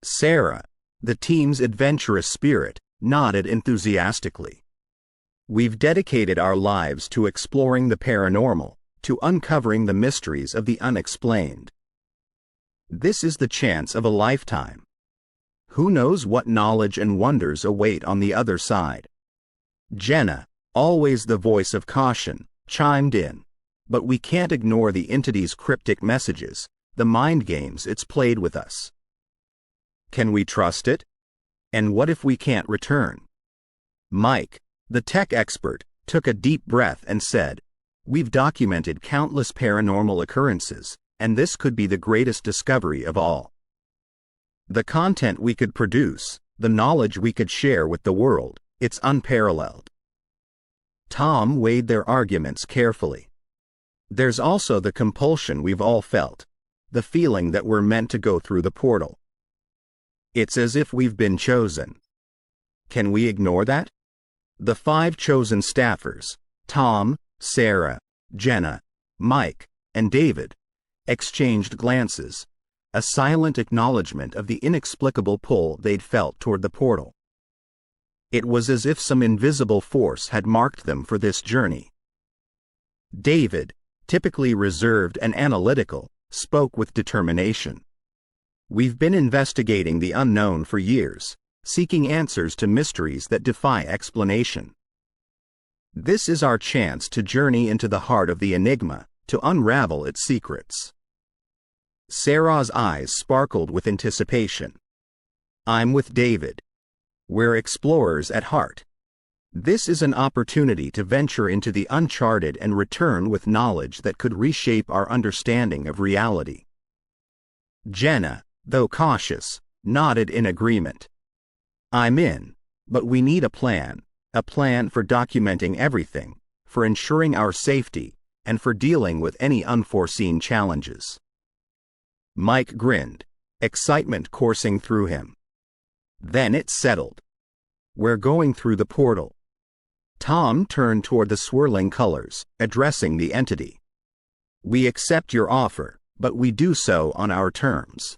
[SPEAKER 1] Sarah, the team's adventurous spirit, nodded enthusiastically. We've dedicated our lives to exploring the paranormal, to uncovering the mysteries of the unexplained. This is the chance of a lifetime. Who knows what knowledge and wonders await on the other side? Jenna, always the voice of caution, chimed in. But we can't ignore the entity's cryptic messages, the mind games it's played with us. Can we trust it? And what if we can't return? Mike, the tech expert, took a deep breath and said, We've documented countless paranormal occurrences, and this could be the greatest discovery of all. The content we could produce, the knowledge we could share with the world, it's unparalleled. Tom weighed their arguments carefully. There's also the compulsion we've all felt, the feeling that we're meant to go through the portal. It's as if we've been chosen. Can we ignore that? The 5 chosen staffers, Tom, Sarah, Jenna, Mike, and David, exchanged glances, a silent acknowledgement of the inexplicable pull they'd felt toward the portal. It was as if some invisible force had marked them for this journey. David, typically reserved and analytical, spoke with determination. We've been investigating the unknown for years, seeking answers to mysteries that defy explanation. This is our chance to journey into the heart of the enigma, to unravel its secrets. Sarah's eyes sparkled with anticipation. I'm with David. We're explorers at heart. This is an opportunity to venture into the uncharted and return with knowledge that could reshape our understanding of reality. Jenna, though cautious, nodded in agreement. I'm in, but we need a plan for documenting everything, for ensuring our safety, and for dealing with any unforeseen challenges. Mike grinned, excitement coursing through him. Then it settled. We're going through the portal. Tom turned toward the swirling colors, addressing the entity. We accept your offer, but we do so on our terms.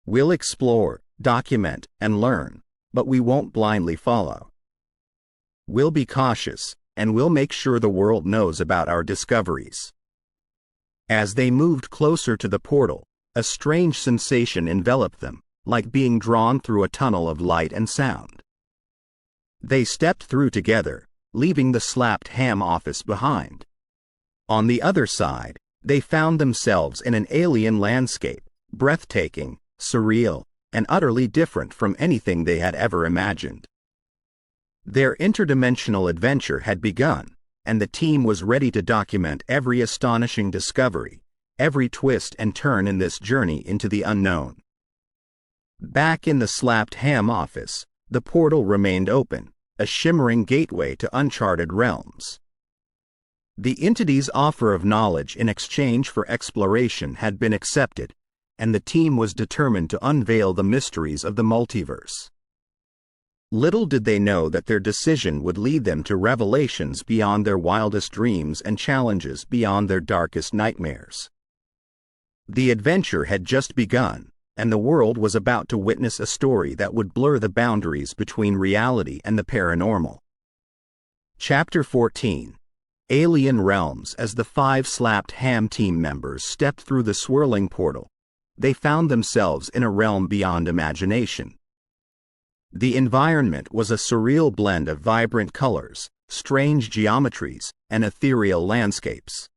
[SPEAKER 1] We'll explore, document, and learn, but we won't blindly follow. We'll be cautious, and we'll make sure the world knows about our discoveries. As they moved closer to the portal, a strange sensation enveloped them, like being drawn through a tunnel of light and sound. They stepped through together, leaving the Slapped Ham office behind. On the other side, They found themselves in an alien landscape, breathtaking, surreal, and utterly different from anything they had ever imagined. Their interdimensional adventure had begun, and the team was ready to document every astonishing discovery, every twist and turn in this journey into the unknown. Back in the Slapped Ham office, the portal remained open, a shimmering gateway to uncharted realms. The entity's offer of knowledge in exchange for exploration had been accepted, and the team was determined to unveil the mysteries of the multiverse. Little did they know that their decision would lead them to revelations beyond their wildest dreams and challenges beyond their darkest nightmares. The adventure had just begun, and the world was about to witness a story that would blur the boundaries between reality and the paranormal. Chapter 14: Alien Realms. As the 5 Slapped Ham team members stepped through the swirling portal, they found themselves in a realm beyond imagination. The environment was a surreal blend of vibrant colors, strange geometries, and ethereal landscapes.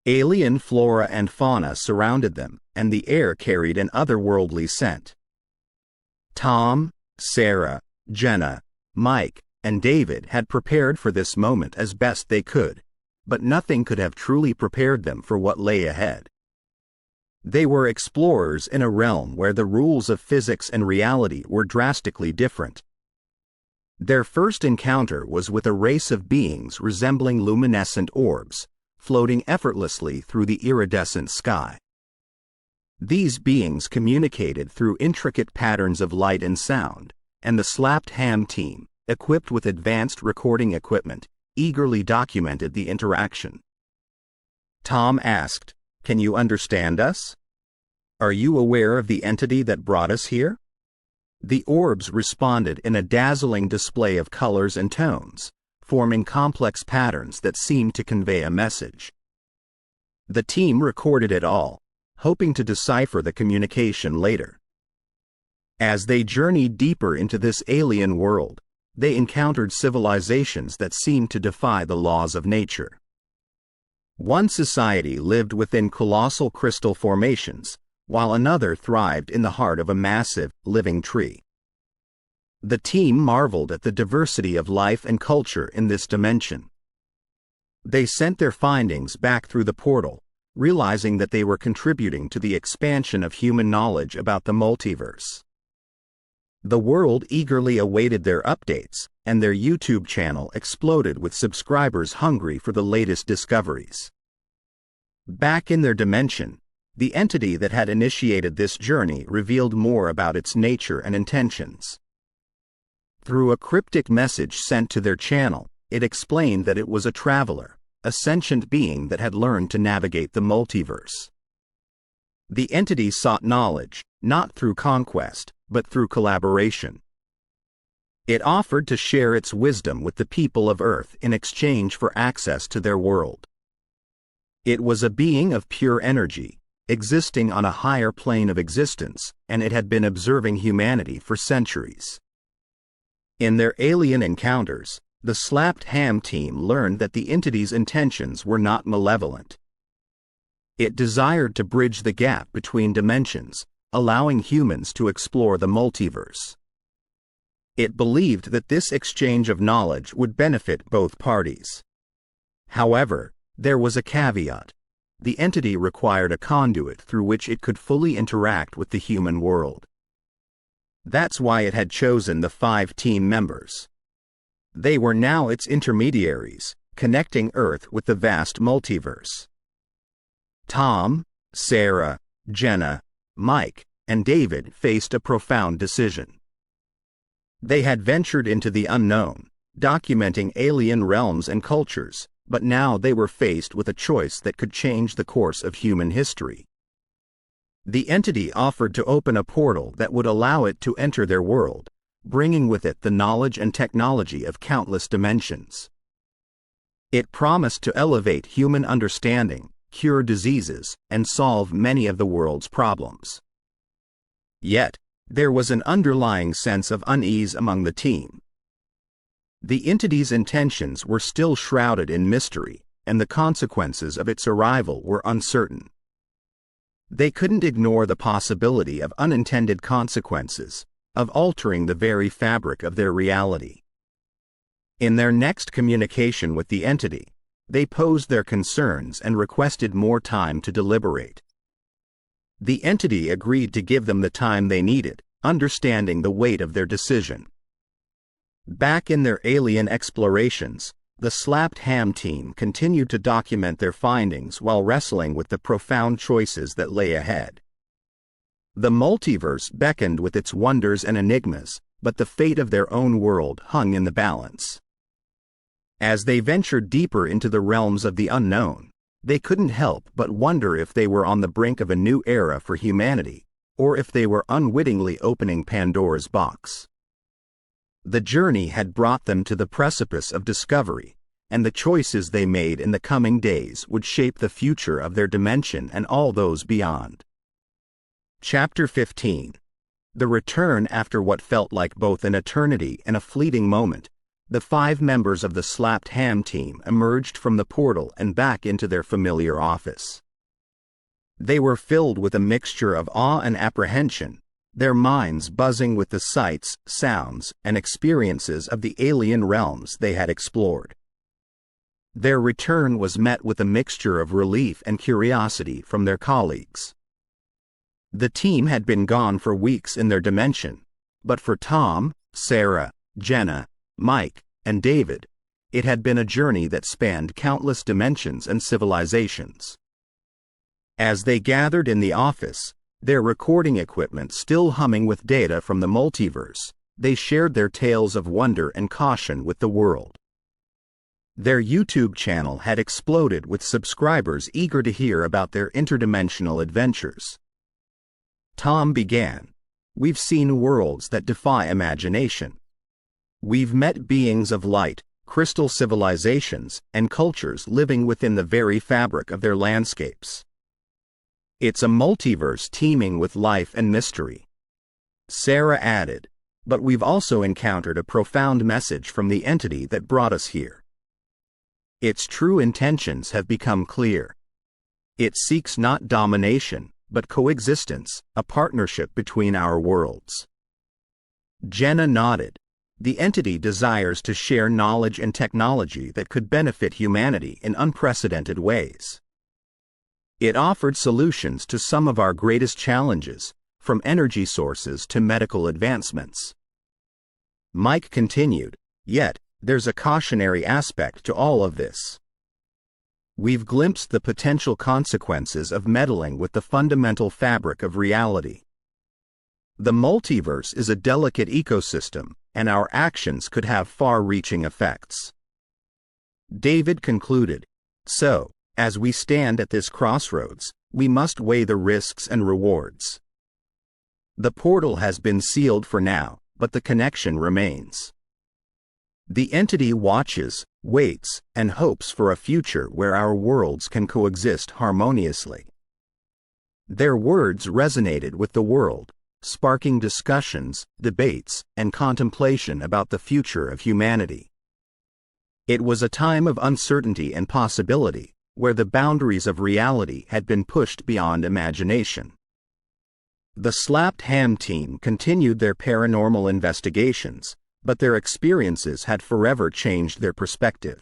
[SPEAKER 1] Alien flora and fauna surrounded them, and the air carried an otherworldly scent. Tom, Sarah, Jenna, Mike, and David had prepared for this moment as best they could, but nothing could have truly prepared them for what lay ahead. They were explorers in a realm where the rules of physics and reality were drastically different. Their first encounter was with a race of beings resembling luminescent orbs, floating effortlessly through the iridescent sky. These beings communicated through intricate patterns of light and sound, and the Slapped Ham team, equipped with advanced recording equipment, eagerly documented the interaction. Tom asked, "Can you understand us? Are you aware of the entity that brought us here?" The orbs responded in a dazzling display of colors and tones, forming complex patterns that seemed to convey a message. The team recorded it all, hoping to decipher the communication later. As they journeyed deeper into this alien world, they encountered civilizations that seemed to defy the laws of nature. One society lived within colossal crystal formations, while another thrived in the heart of a massive, living tree. The team marveled at the diversity of life and culture in this dimension. They sent their findings back through the portal, realizing that they were contributing to the expansion of human knowledge about the multiverse. The world eagerly awaited their updates, and their YouTube channel exploded with subscribers hungry for the latest discoveries. Back in their dimension, the entity that had initiated this journey revealed more about its nature and intentions. Through a cryptic message sent to their channel, it explained that it was a traveler, a sentient being that had learned to navigate the multiverse. The entity sought knowledge, not through conquest, but through collaboration. It offered to share its wisdom with the people of Earth in exchange for access to their world. It was a being of pure energy, existing on a higher plane of existence, and it had been observing humanity for centuries. In their alien encounters, the Slapped Ham team learned that the entity's intentions were not malevolent. It desired to bridge the gap between dimensions, allowing humans to explore the multiverse. It believed that this exchange of knowledge would benefit both parties. However, there was a caveat. The entity required a conduit through which it could fully interact with the human world. That's why it had chosen the 5 team members. They were now its intermediaries, connecting Earth with the vast multiverse. Tom, Sarah, Jenna, Mike, and David faced a profound decision. They had ventured into the unknown, documenting alien realms and cultures, but now they were faced with a choice that could change the course of human history. The entity offered to open a portal that would allow it to enter their world, bringing with it the knowledge and technology of countless dimensions. It promised to elevate human understanding, cure diseases, and solve many of the world's problems. Yet, there was an underlying sense of unease among the team. The entity's intentions were still shrouded in mystery, and the consequences of its arrival were uncertain. They couldn't ignore the possibility of unintended consequences, of altering the very fabric of their reality. In their next communication with the entity, they posed their concerns and requested more time to deliberate. The entity agreed to give them the time they needed, understanding the weight of their decision. Back in their alien explorations, the Slapped Ham team continued to document their findings while wrestling with the profound choices that lay ahead. The multiverse beckoned with its wonders and enigmas, but the fate of their own world hung in the balance. As they ventured deeper into the realms of the unknown, they couldn't help but wonder if they were on the brink of a new era for humanity, or if they were unwittingly opening Pandora's box. The journey had brought them to the precipice of discovery, and the choices they made in the coming days would shape the future of their dimension and all those beyond. Chapter 15. The return. After what felt like both an eternity and a fleeting moment, the 5 members of the Slapped Ham team emerged from the portal and back into their familiar office. They were filled with a mixture of awe and apprehension, their minds buzzing with the sights, sounds, and experiences of the alien realms they had explored. Their return was met with a mixture of relief and curiosity from their colleagues. The team had been gone for weeks in their dimension, but for Tom, Sarah, Jenna, Mike, and David, it had been a journey that spanned countless dimensions and civilizations. As they gathered in the office, their recording equipment still humming with data from the multiverse, they shared their tales of wonder and caution with the world. Their YouTube channel had exploded with subscribers eager to hear about their interdimensional adventures. Tom began, "We've seen worlds that defy imagination. We've met beings of light, crystal civilizations, and cultures living within the very fabric of their landscapes. It's a multiverse teeming with life and mystery." Sarah added, "But we've also encountered a profound message from the entity that brought us here. Its true intentions have become clear. It seeks not domination, but coexistence, a partnership between our worlds." Jenna nodded. "The entity desires to share knowledge and technology that could benefit humanity in unprecedented ways. It offered solutions to some of our greatest challenges, from energy sources to medical advancements." Mike continued, "Yet, there's a cautionary aspect to all of this. We've glimpsed the potential consequences of meddling with the fundamental fabric of reality. The multiverse is a delicate ecosystem, and our actions could have far-reaching effects." David concluded, "So, as we stand at this crossroads, we must weigh the risks and rewards. The portal has been sealed for now, but the connection remains. The entity watches, waits, and hopes for a future where our worlds can coexist harmoniously." Their words resonated with the world, sparking discussions, debates, and contemplation about the future of humanity. It was a time of uncertainty and possibility, where the boundaries of reality had been pushed beyond imagination. The Slapped Ham team continued their paranormal investigations, but their experiences had forever changed their perspective.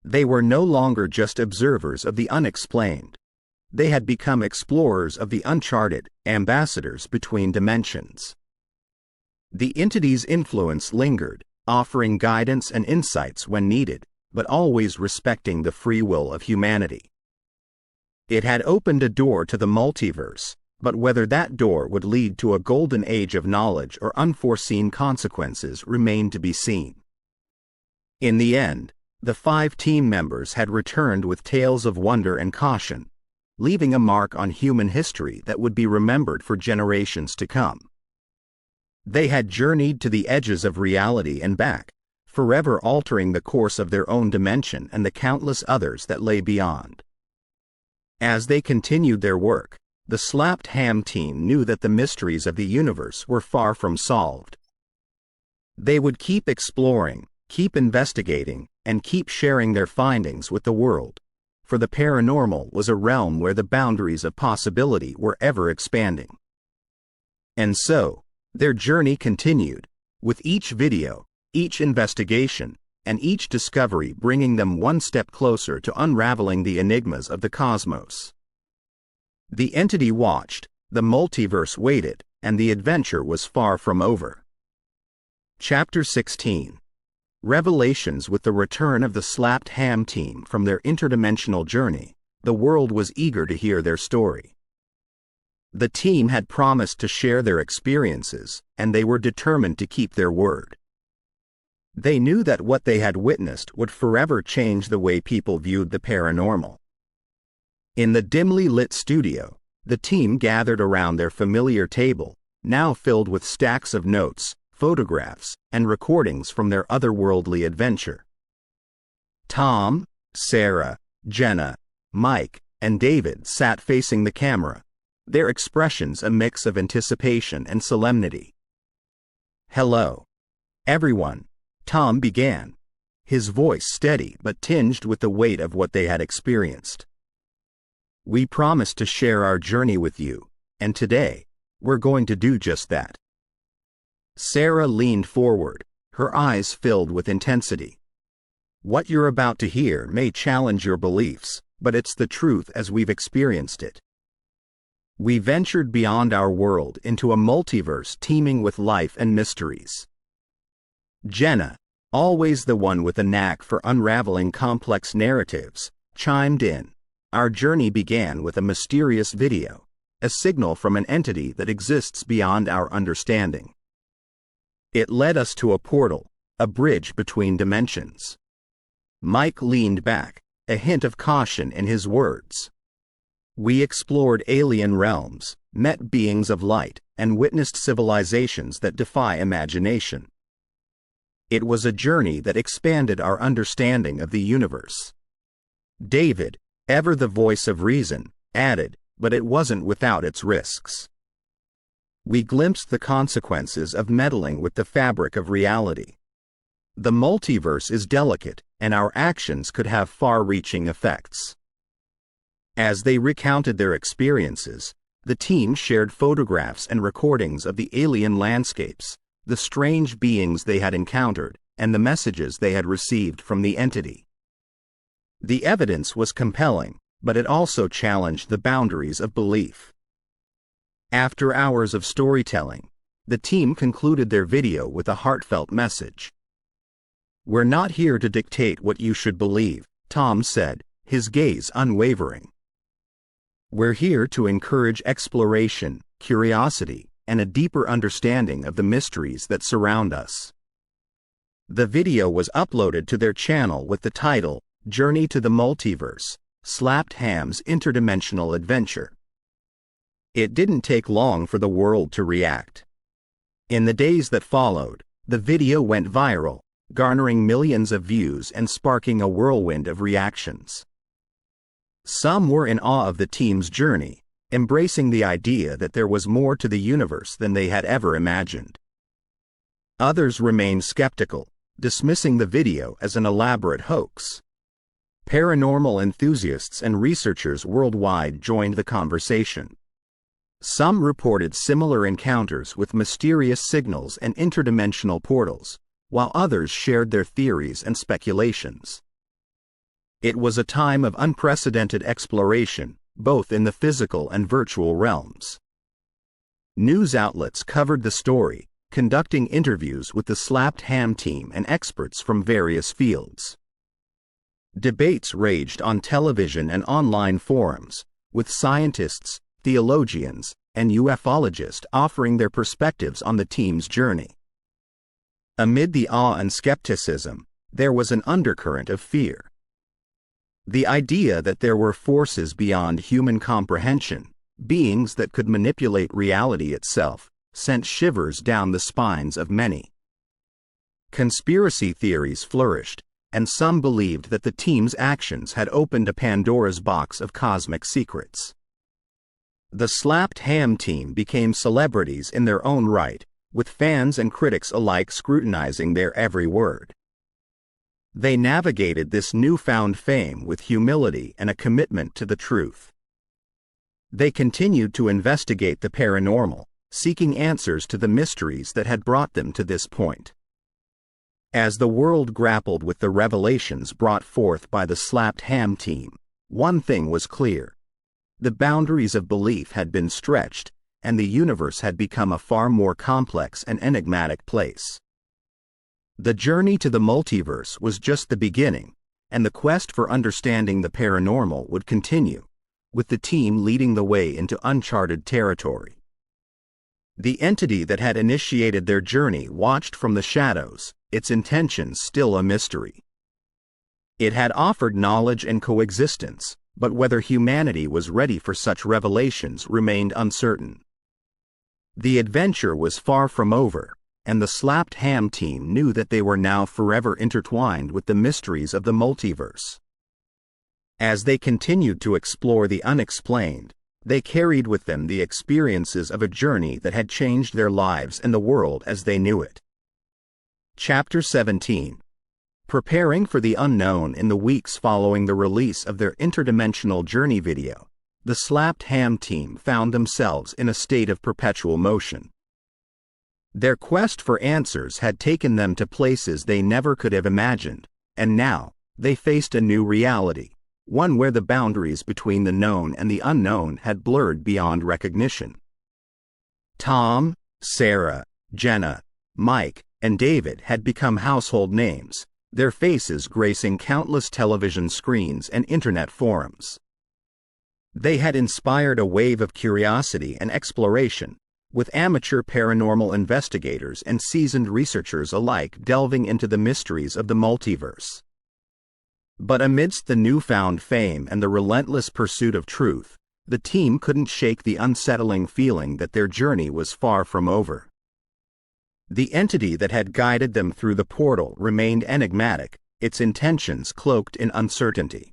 [SPEAKER 1] They were no longer just observers of the unexplained. They had become explorers of the uncharted, ambassadors between dimensions. The entity's influence lingered, offering guidance and insights when needed, but always respecting the free will of humanity. It had opened a door to the multiverse, but whether that door would lead to a golden age of knowledge or unforeseen consequences remained to be seen. In the end, the 5 team members had returned with tales of wonder and caution, leaving a mark on human history that would be remembered for generations to come. They had journeyed to the edges of reality and back, forever altering the course of their own dimension and the countless others that lay beyond. As they continued their work, the Slapped Ham team knew that the mysteries of the universe were far from solved. They would keep exploring, keep investigating, and keep sharing their findings with the world, for the paranormal was a realm where the boundaries of possibility were ever expanding. And so, their journey continued, with each video, each investigation, and each discovery bringing them one step closer to unraveling the enigmas of the cosmos. The entity watched, the multiverse waited, and the adventure was far from over. Chapter 16. Revelations. With the return of the Slapped Ham team from their interdimensional journey, the world was eager to hear their story. The team had promised to share their experiences, and they were determined to keep their word. They knew that what they had witnessed would forever change the way people viewed the paranormal. In the dimly lit studio, the team gathered around their familiar table, now filled with stacks of notes, photographs, and recordings from their otherworldly adventure. Tom, Sarah, Jenna, Mike, and David sat facing the camera, their expressions a mix of anticipation and solemnity. "Hello, everyone," Tom began, his voice steady but tinged with the weight of what they had experienced. "We promised to share our journey with you, and today, we're going to do just that." Sarah leaned forward, her eyes filled with intensity. "What you're about to hear may challenge your beliefs, but it's the truth as we've experienced it. We ventured beyond our world into a multiverse teeming with life and mysteries." Jenna, always the one with a knack for unraveling complex narratives, chimed in. "Our journey began with a mysterious video, a signal from an entity that exists beyond our understanding. It led us to a portal, a bridge between dimensions." Mike leaned back, a hint of caution in his words. "We explored alien realms, met beings of light, and witnessed civilizations that defy imagination. It was a journey that expanded our understanding of the universe." David, ever the voice of reason, added, "But it wasn't without its risks. We glimpsed the consequences of meddling with the fabric of reality. The multiverse is delicate, and our actions could have far-reaching effects." As they recounted their experiences, the team shared photographs and recordings of the alien landscapes, the strange beings they had encountered, and the messages they had received from the entity. The evidence was compelling, but it also challenged the boundaries of belief. After hours of storytelling, the team concluded their video with a heartfelt message. "We're not here to dictate what you should believe," Tom said, his gaze unwavering. "We're here to encourage exploration, curiosity, and a deeper understanding of the mysteries that surround us." The video was uploaded to their channel with the title, "Journey to the Multiverse, Slapped Ham's Interdimensional Adventure." It didn't take long for the world to react. In the days that followed, the video went viral, garnering millions of views and sparking a whirlwind of reactions. Some were in awe of the team's journey, embracing the idea that there was more to the universe than they had ever imagined. Others remained skeptical, dismissing the video as an elaborate hoax. Paranormal enthusiasts and researchers worldwide joined the conversation. Some reported similar encounters with mysterious signals and interdimensional portals, while others shared their theories and speculations. It was a time of unprecedented exploration, both in the physical and virtual realms. News outlets covered the story, conducting interviews with the Slapped Ham team and experts from various fields. Debates raged on television and online forums, with scientists, theologians, and ufologists offering their perspectives on the team's journey. Amid the awe and skepticism, there was an undercurrent of fear. The idea that there were forces beyond human comprehension, beings that could manipulate reality itself, sent shivers down the spines of many. Conspiracy theories flourished, and some believed that the team's actions had opened a Pandora's box of cosmic secrets. The Slapped Ham team became celebrities in their own right, with fans and critics alike scrutinizing their every word. They navigated this newfound fame with humility and a commitment to the truth. They continued to investigate the paranormal, seeking answers to the mysteries that had brought them to this point. As the world grappled with the revelations brought forth by the Slapped Ham team, one thing was clear. The boundaries of belief had been stretched, and the universe had become a far more complex and enigmatic place. The journey to the multiverse was just the beginning, and the quest for understanding the paranormal would continue, with the team leading the way into uncharted territory. The entity that had initiated their journey watched from the shadows, its intentions still a mystery. It had offered knowledge and coexistence, but whether humanity was ready for such revelations remained uncertain. The adventure was far from over, and the Slapped Ham team knew that they were now forever intertwined with the mysteries of the multiverse. As they continued to explore the unexplained, they carried with them the experiences of a journey that had changed their lives and the world as they knew it. Chapter 17. Preparing for the unknown. In the weeks following the release of their interdimensional journey video, the Slapped Ham team found themselves in a state of perpetual motion. Their quest for answers had taken them to places they never could have imagined, and now they faced a new reality, one where the boundaries between the known and the unknown had blurred beyond recognition. Tom, Sarah, Jenna, Mike, and David had become household names, their faces gracing countless television screens and internet forums. They had inspired a wave of curiosity and exploration, with amateur paranormal investigators and seasoned researchers alike delving into the mysteries of the multiverse. But amidst the newfound fame and the relentless pursuit of truth, the team couldn't shake the unsettling feeling that their journey was far from over. The entity that had guided them through the portal remained enigmatic, its intentions cloaked in uncertainty.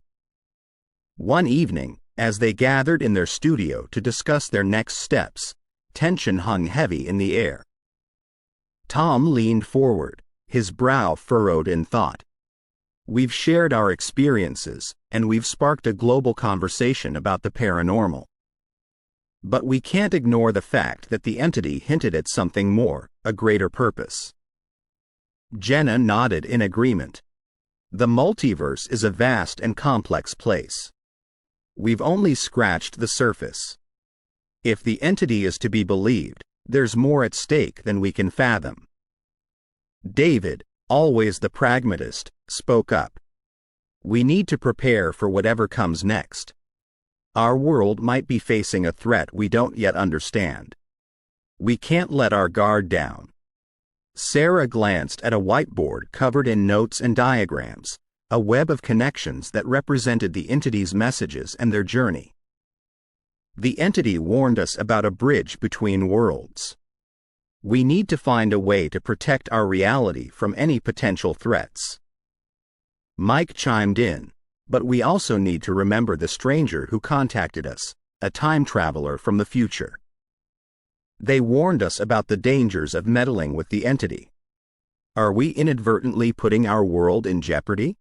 [SPEAKER 1] One evening, as they gathered in their studio to discuss their next steps, tension hung heavy in the air. Tom leaned forward, his brow furrowed in thought. "We've shared our experiences, and we've sparked a global conversation about the paranormal. But we can't ignore the fact that the entity hinted at something more, a greater purpose." Jenna nodded in agreement. "The multiverse is a vast and complex place. We've only scratched the surface. If the entity is to be believed, there's more at stake than we can fathom." David, always the pragmatist, spoke up. "We need to prepare for whatever comes next. Our world might be facing a threat we don't yet understand. We can't let our guard down." Sarah glanced at a whiteboard covered in notes and diagrams, a web of connections that represented the entity's messages and their journey. "The entity warned us about a bridge between worlds. We need to find a way to protect our reality from any potential threats." Mike chimed in, "But we also need to remember the stranger who contacted us, a time traveler from the future. They warned us about the dangers of meddling with the entity. Are we inadvertently putting our world in jeopardy?"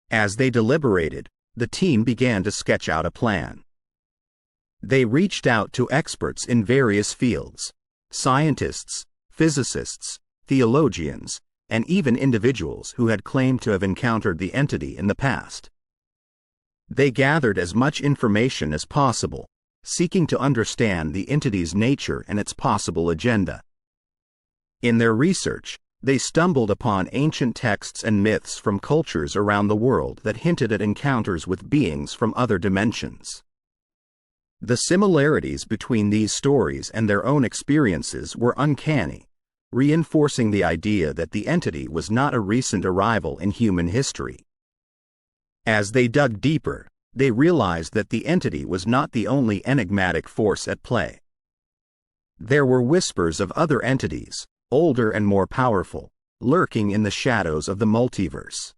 [SPEAKER 1] As they deliberated, the team began to sketch out a plan. They reached out to experts in various fields, scientists, physicists, theologians, and even individuals who had claimed to have encountered the entity in the past. They gathered as much information as possible, seeking to understand the entity's nature and its possible agenda. In their research, they stumbled upon ancient texts and myths from cultures around the world that hinted at encounters with beings from other dimensions. The similarities between these stories and their own experiences were uncanny, reinforcing the idea that the entity was not a recent arrival in human history. As they dug deeper, they realized that the entity was not the only enigmatic force at play. There were whispers of other entities, older and more powerful, lurking in the shadows of the multiverse.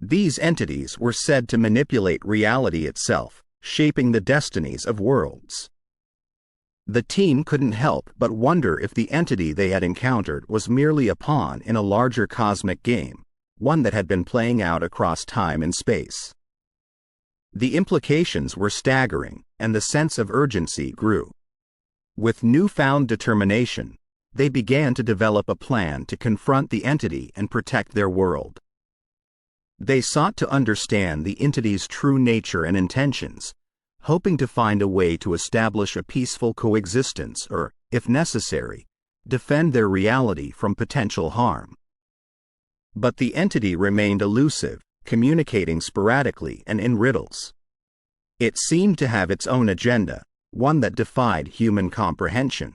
[SPEAKER 1] These entities were said to manipulate reality itself, shaping the destinies of worlds. The team couldn't help but wonder if the entity they had encountered was merely a pawn in a larger cosmic game, one that had been playing out across time and space. The implications were staggering, and the sense of urgency grew. With newfound determination, they began to develop a plan to confront the entity and protect their world. They sought to understand the entity's true nature and intentions, hoping to find a way to establish a peaceful coexistence or, if necessary, defend their reality from potential harm. But the entity remained elusive, communicating sporadically and in riddles. It seemed to have its own agenda, one that defied human comprehension.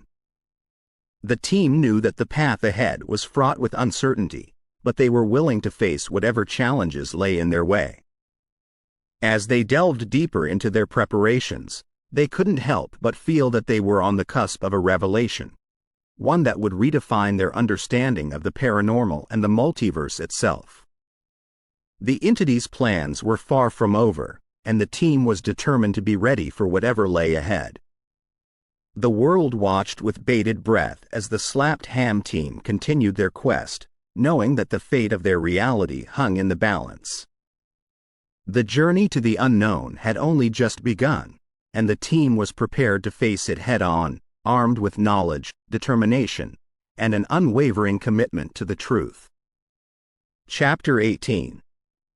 [SPEAKER 1] The team knew that the path ahead was fraught with uncertainty, but they were willing to face whatever challenges lay in their way. As they delved deeper into their preparations, they couldn't help but feel that they were on the cusp of a revelation, one that would redefine their understanding of the paranormal and the multiverse itself. The entity's plans were far from over, and the team was determined to be ready for whatever lay ahead. The world watched with bated breath as the Slapped Ham team continued their quest, knowing that the fate of their reality hung in the balance. The journey to the unknown had only just begun, and the team was prepared to face it head-on, armed with knowledge, determination, and an unwavering commitment to the truth. Chapter 18.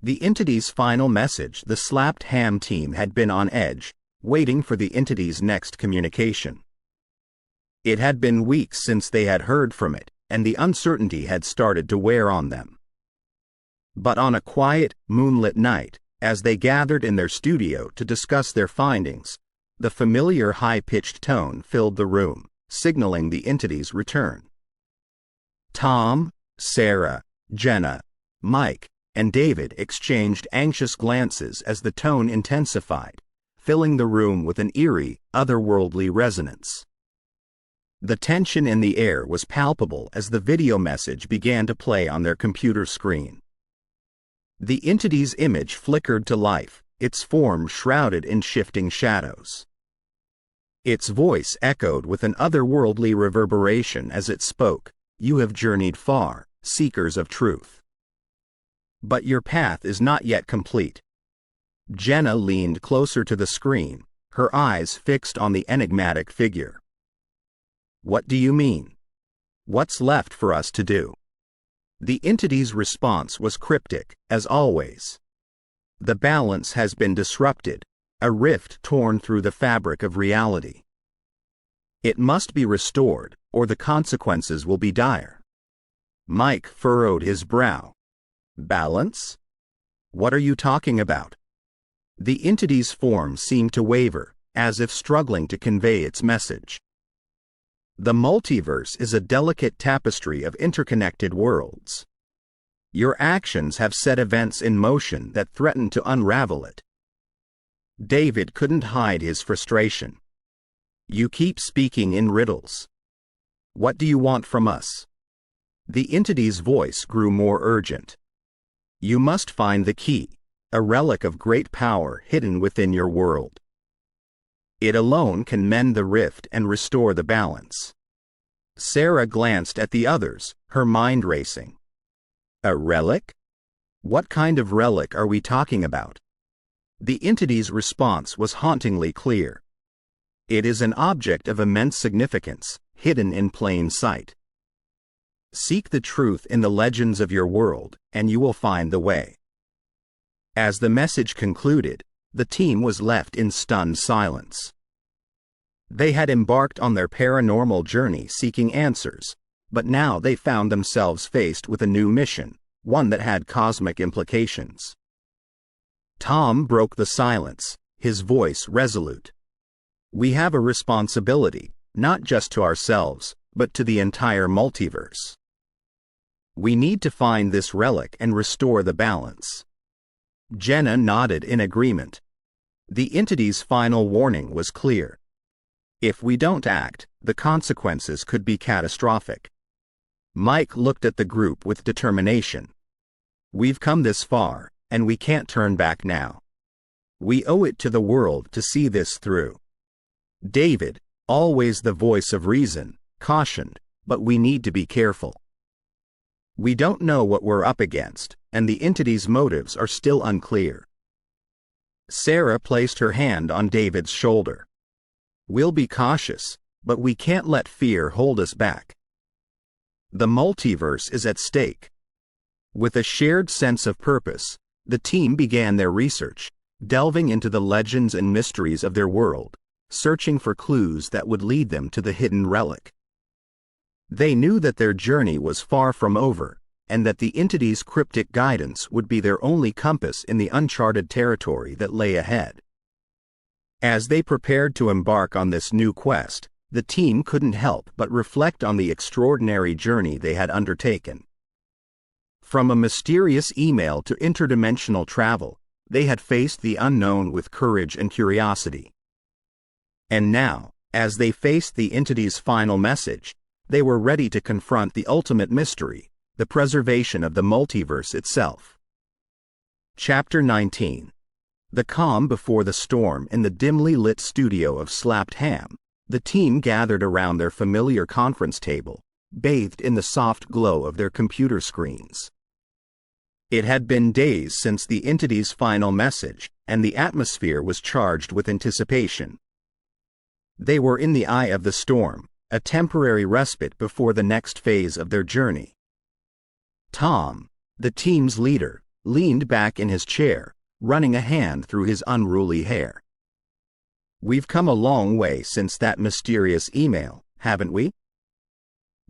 [SPEAKER 1] The entity's final message. The Slapped Ham team had been on edge, waiting for the entity's next communication. It had been weeks since they had heard from it, and the uncertainty had started to wear on them. But on a quiet, moonlit night, as they gathered in their studio to discuss their findings, the familiar high-pitched tone filled the room, signaling the entity's return. Tom, Sarah, Jenna, Mike, and David exchanged anxious glances as the tone intensified, filling the room with an eerie, otherworldly resonance. The tension in the air was palpable as the video message began to play on their computer screen. The entity's image flickered to life, its form shrouded in shifting shadows. Its voice echoed with an otherworldly reverberation as it spoke. "You have journeyed far, seekers of truth. But your path is not yet complete." Jenna leaned closer to the screen, her eyes fixed on the enigmatic figure. "What do you mean? What's left for us to do?" The entity's response was cryptic, as always. "The balance has been disrupted, a rift torn through the fabric of reality. It must be restored, or the consequences will be dire." Mike furrowed his brow. "Balance? What are you talking about?" The entity's form seemed to waver, as if struggling to convey its message. "The multiverse is a delicate tapestry of interconnected worlds. Your actions have set events in motion that threaten to unravel it." David couldn't hide his frustration. "You keep speaking in riddles. What do you want from us?" The entity's voice grew more urgent. "You must find the key, a relic of great power hidden within your world. It alone can mend the rift and restore the balance." Sarah glanced at the others, her mind racing. "A relic? What kind of relic are we talking about?" The entity's response was hauntingly clear. "It is an object of immense significance, hidden in plain sight. Seek the truth in the legends of your world, and you will find the way." As the message concluded, the team was left in stunned silence. They had embarked on their paranormal journey seeking answers, but now they found themselves faced with a new mission, one that had cosmic implications. Tom broke the silence, his voice resolute. "We have a responsibility, not just to ourselves, but to the entire multiverse. We need to find this relic and restore the balance." Jenna nodded in agreement. The entity's final warning was clear. If we don't act, the consequences could be catastrophic. Mike looked at the group with determination. "We've come this far, and we can't turn back now. We owe it to the world to see this through." David, always the voice of reason, cautioned, "But we need to be careful. We don't know what we're up against, and the entity's motives are still unclear. Sarah placed her hand on David's shoulder. We'll be cautious, but we can't let fear hold us back. The multiverse is at stake. With a shared sense of purpose, the team began their research, delving into the legends and mysteries of their world, searching for clues that would lead them to the hidden relic. They knew that their journey was far from over, and that the entity's cryptic guidance would be their only compass in the uncharted territory that lay ahead. As they prepared to embark on this new quest, the team couldn't help but reflect on the extraordinary journey they had undertaken. From a mysterious email to interdimensional travel, they had faced the unknown with courage and curiosity. And now, as they faced the entity's final message, they were ready to confront the ultimate mystery, the preservation of the multiverse itself. Chapter 19. The calm before the storm. In the dimly lit studio of Slapped Ham, the team gathered around their familiar conference table, bathed in the soft glow of their computer screens. It had been days since the entity's final message, and the atmosphere was charged with anticipation. They were in the eye of the storm, a temporary respite before the next phase of their journey. Tom, the team's leader, leaned back in his chair, running a hand through his unruly hair. We've come a long way since that mysterious email, haven't we?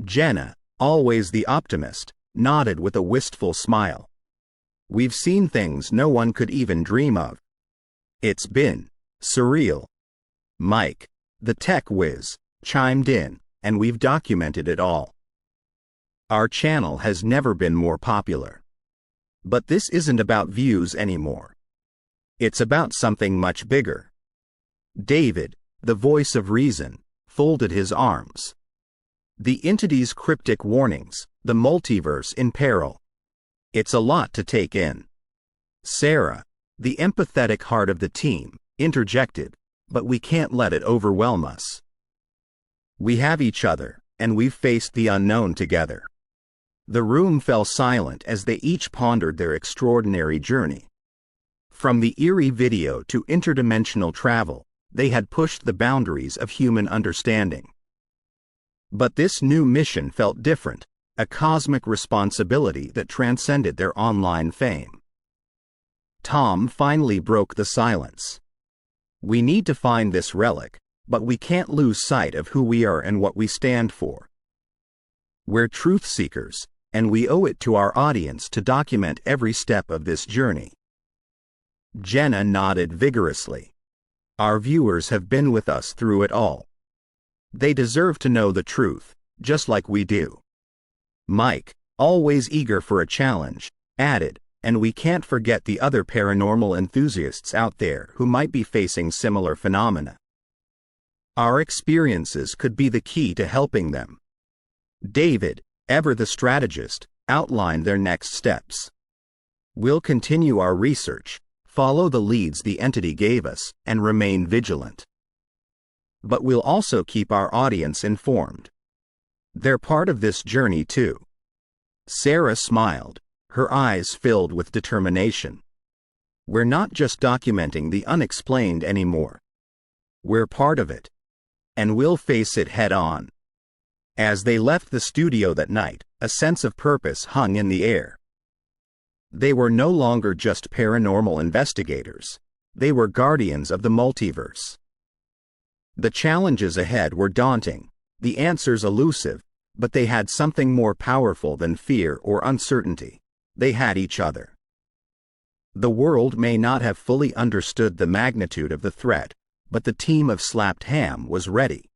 [SPEAKER 1] Jenna, always the optimist, nodded with a wistful smile. We've seen things no one could even dream of. It's been surreal. Mike, the tech whiz, chimed in, and we've documented it all. Our channel has never been more popular. But this isn't about views anymore. It's about something much bigger. David, the voice of reason, folded his arms. The entity's cryptic warnings, the multiverse in peril. It's a lot to take in. Sarah, the empathetic heart of the team, interjected, but we can't let it overwhelm us. We have each other, and we've faced the unknown together. The room fell silent as they each pondered their extraordinary journey. From the eerie video to interdimensional travel, they had pushed the boundaries of human understanding. But this new mission felt different, a cosmic responsibility that transcended their online fame. Tom finally broke the silence. We need to find this relic, but we can't lose sight of who we are and what we stand for. We're truth seekers, and we owe it to our audience to document every step of this journey. Jenna nodded vigorously. Our viewers have been with us through it all. They deserve to know the truth, just like we do. Mike, always eager for a challenge, added, and we can't forget the other paranormal enthusiasts out there who might be facing similar phenomena. Our experiences could be the key to helping them. David, ever the strategist, outlined their next steps. We'll continue our research, follow the leads the entity gave us, and remain vigilant. But we'll also keep our audience informed. They're part of this journey too. Sarah smiled, her eyes filled with determination. We're not just documenting the unexplained anymore. We're part of it. And we'll face it head on. As they left the studio that night, a sense of purpose hung in the air. They were no longer just paranormal investigators. They were guardians of the multiverse. The challenges ahead were daunting, the answers elusive, but they had something more powerful than fear or uncertainty. They had each other. The world may not have fully understood the magnitude of the threat, but the team of Slapped Ham was ready.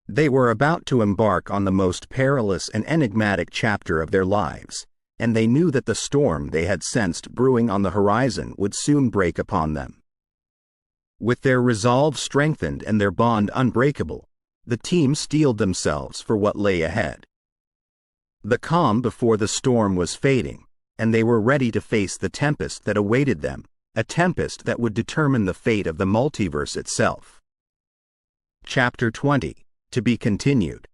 [SPEAKER 1] They were about to embark on the most perilous and enigmatic chapter of their lives, and they knew that the storm they had sensed brewing on the horizon would soon break upon them. With their resolve strengthened and their bond unbreakable, the team steeled themselves for what lay ahead. The calm before the storm was fading, and they were ready to face the tempest that awaited them, a tempest that would determine the fate of the multiverse itself. Chapter 20. To be continued.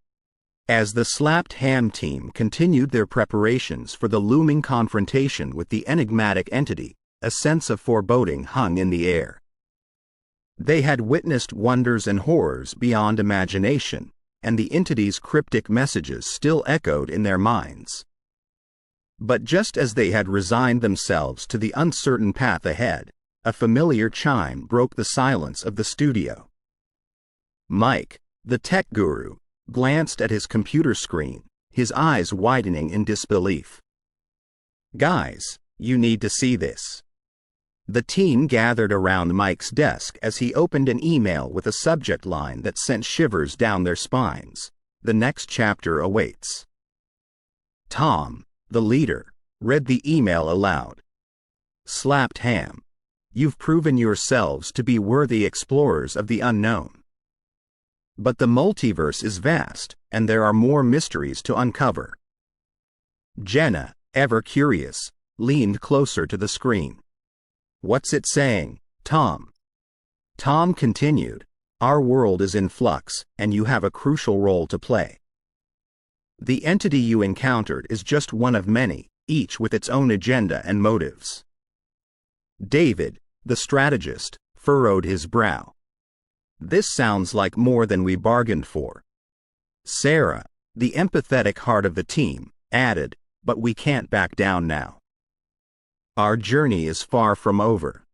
[SPEAKER 1] As the Slapped Ham team continued their preparations for the looming confrontation with the enigmatic entity, a sense of foreboding hung in the air. They had witnessed wonders and horrors beyond imagination, and the entity's cryptic messages still echoed in their minds. But just as they had resigned themselves to the uncertain path ahead, a familiar chime broke the silence of the studio. Mike, the tech guru, glanced at his computer screen, his eyes widening in disbelief. "Guys, you need to see this." The team gathered around Mike's desk as he opened an email with a subject line that sent shivers down their spines. "The next chapter awaits." Tom, the leader, read the email aloud. "Slapped Ham, you've proven yourselves to be worthy explorers of the unknown. But the multiverse is vast, and there are more mysteries to uncover." Jenna, ever curious, leaned closer to the screen. "What's it saying, Tom?" Tom continued, "Our world is in flux, and you have a crucial role to play. The entity you encountered is just one of many, each with its own agenda and motives." David, the strategist, furrowed his brow. "This sounds like more than we bargained for." Sarah, the empathetic heart of the team, added, "But we can't back down now. Our journey is far from over."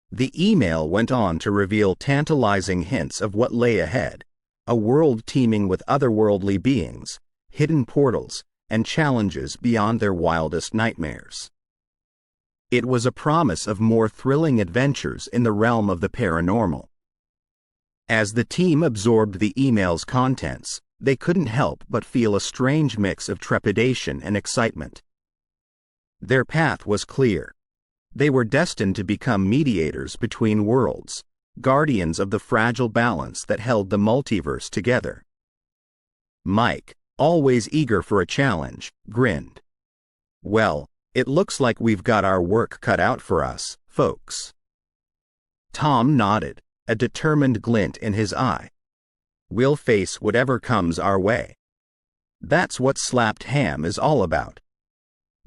[SPEAKER 1] The email went on to reveal tantalizing hints of what lay ahead, a world teeming with otherworldly beings, hidden portals, and challenges beyond their wildest nightmares. It was a promise of more thrilling adventures in the realm of the paranormal. As the team absorbed the email's contents, they couldn't help but feel a strange mix of trepidation and excitement. Their path was clear. They were destined to become mediators between worlds, guardians of the fragile balance that held the multiverse together. Mike, always eager for a challenge, grinned. "Well, it looks like we've got our work cut out for us, folks." Tom nodded, a determined glint in his eye. "We'll face whatever comes our way. That's what Slapped Ham is all about."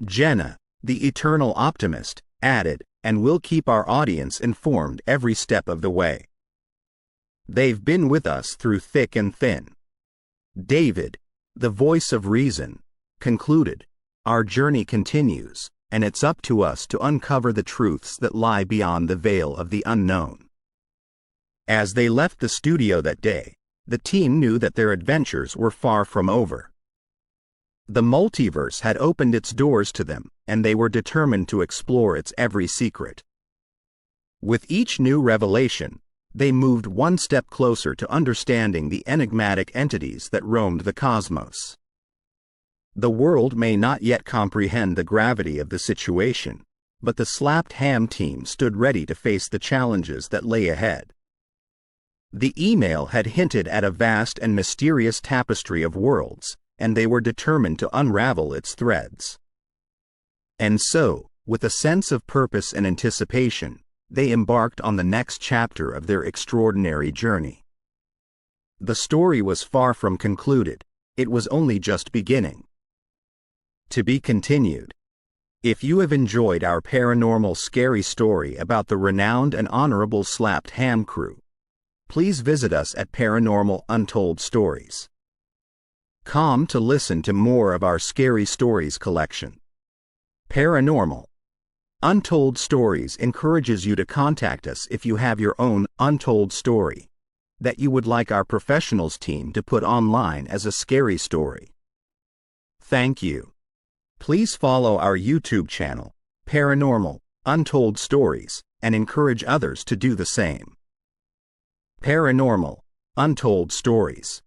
[SPEAKER 1] Jenna, the eternal optimist, added, "And we'll keep our audience informed every step of the way. They've been with us through thick and thin." David, the voice of reason, concluded, "Our journey continues, and it's up to us to uncover the truths that lie beyond the veil of the unknown." As they left the studio that day, the team knew that their adventures were far from over. The multiverse had opened its doors to them, and they were determined to explore its every secret. With each new revelation, they moved one step closer to understanding the enigmatic entities that roamed the cosmos. The world may not yet comprehend the gravity of the situation, but the Slapped Ham team stood ready to face the challenges that lay ahead. The email had hinted at a vast and mysterious tapestry of worlds, and they were determined to unravel its threads. And so, with a sense of purpose and anticipation, they embarked on the next chapter of their extraordinary journey. The story was far from concluded. It was only just beginning. To be continued. If you have enjoyed our paranormal scary story about the renowned and honorable Slapped Ham crew, please visit us at Paranormal Untold Stories. Come to listen to more of our scary stories collection. Paranormal Untold Stories encourages you to contact us if you have your own untold story that you would like our professionals team to put online as a scary story. Thank you. Please follow our YouTube channel, Paranormal Untold Stories, and encourage others to do the same. Paranormal Untold Stories.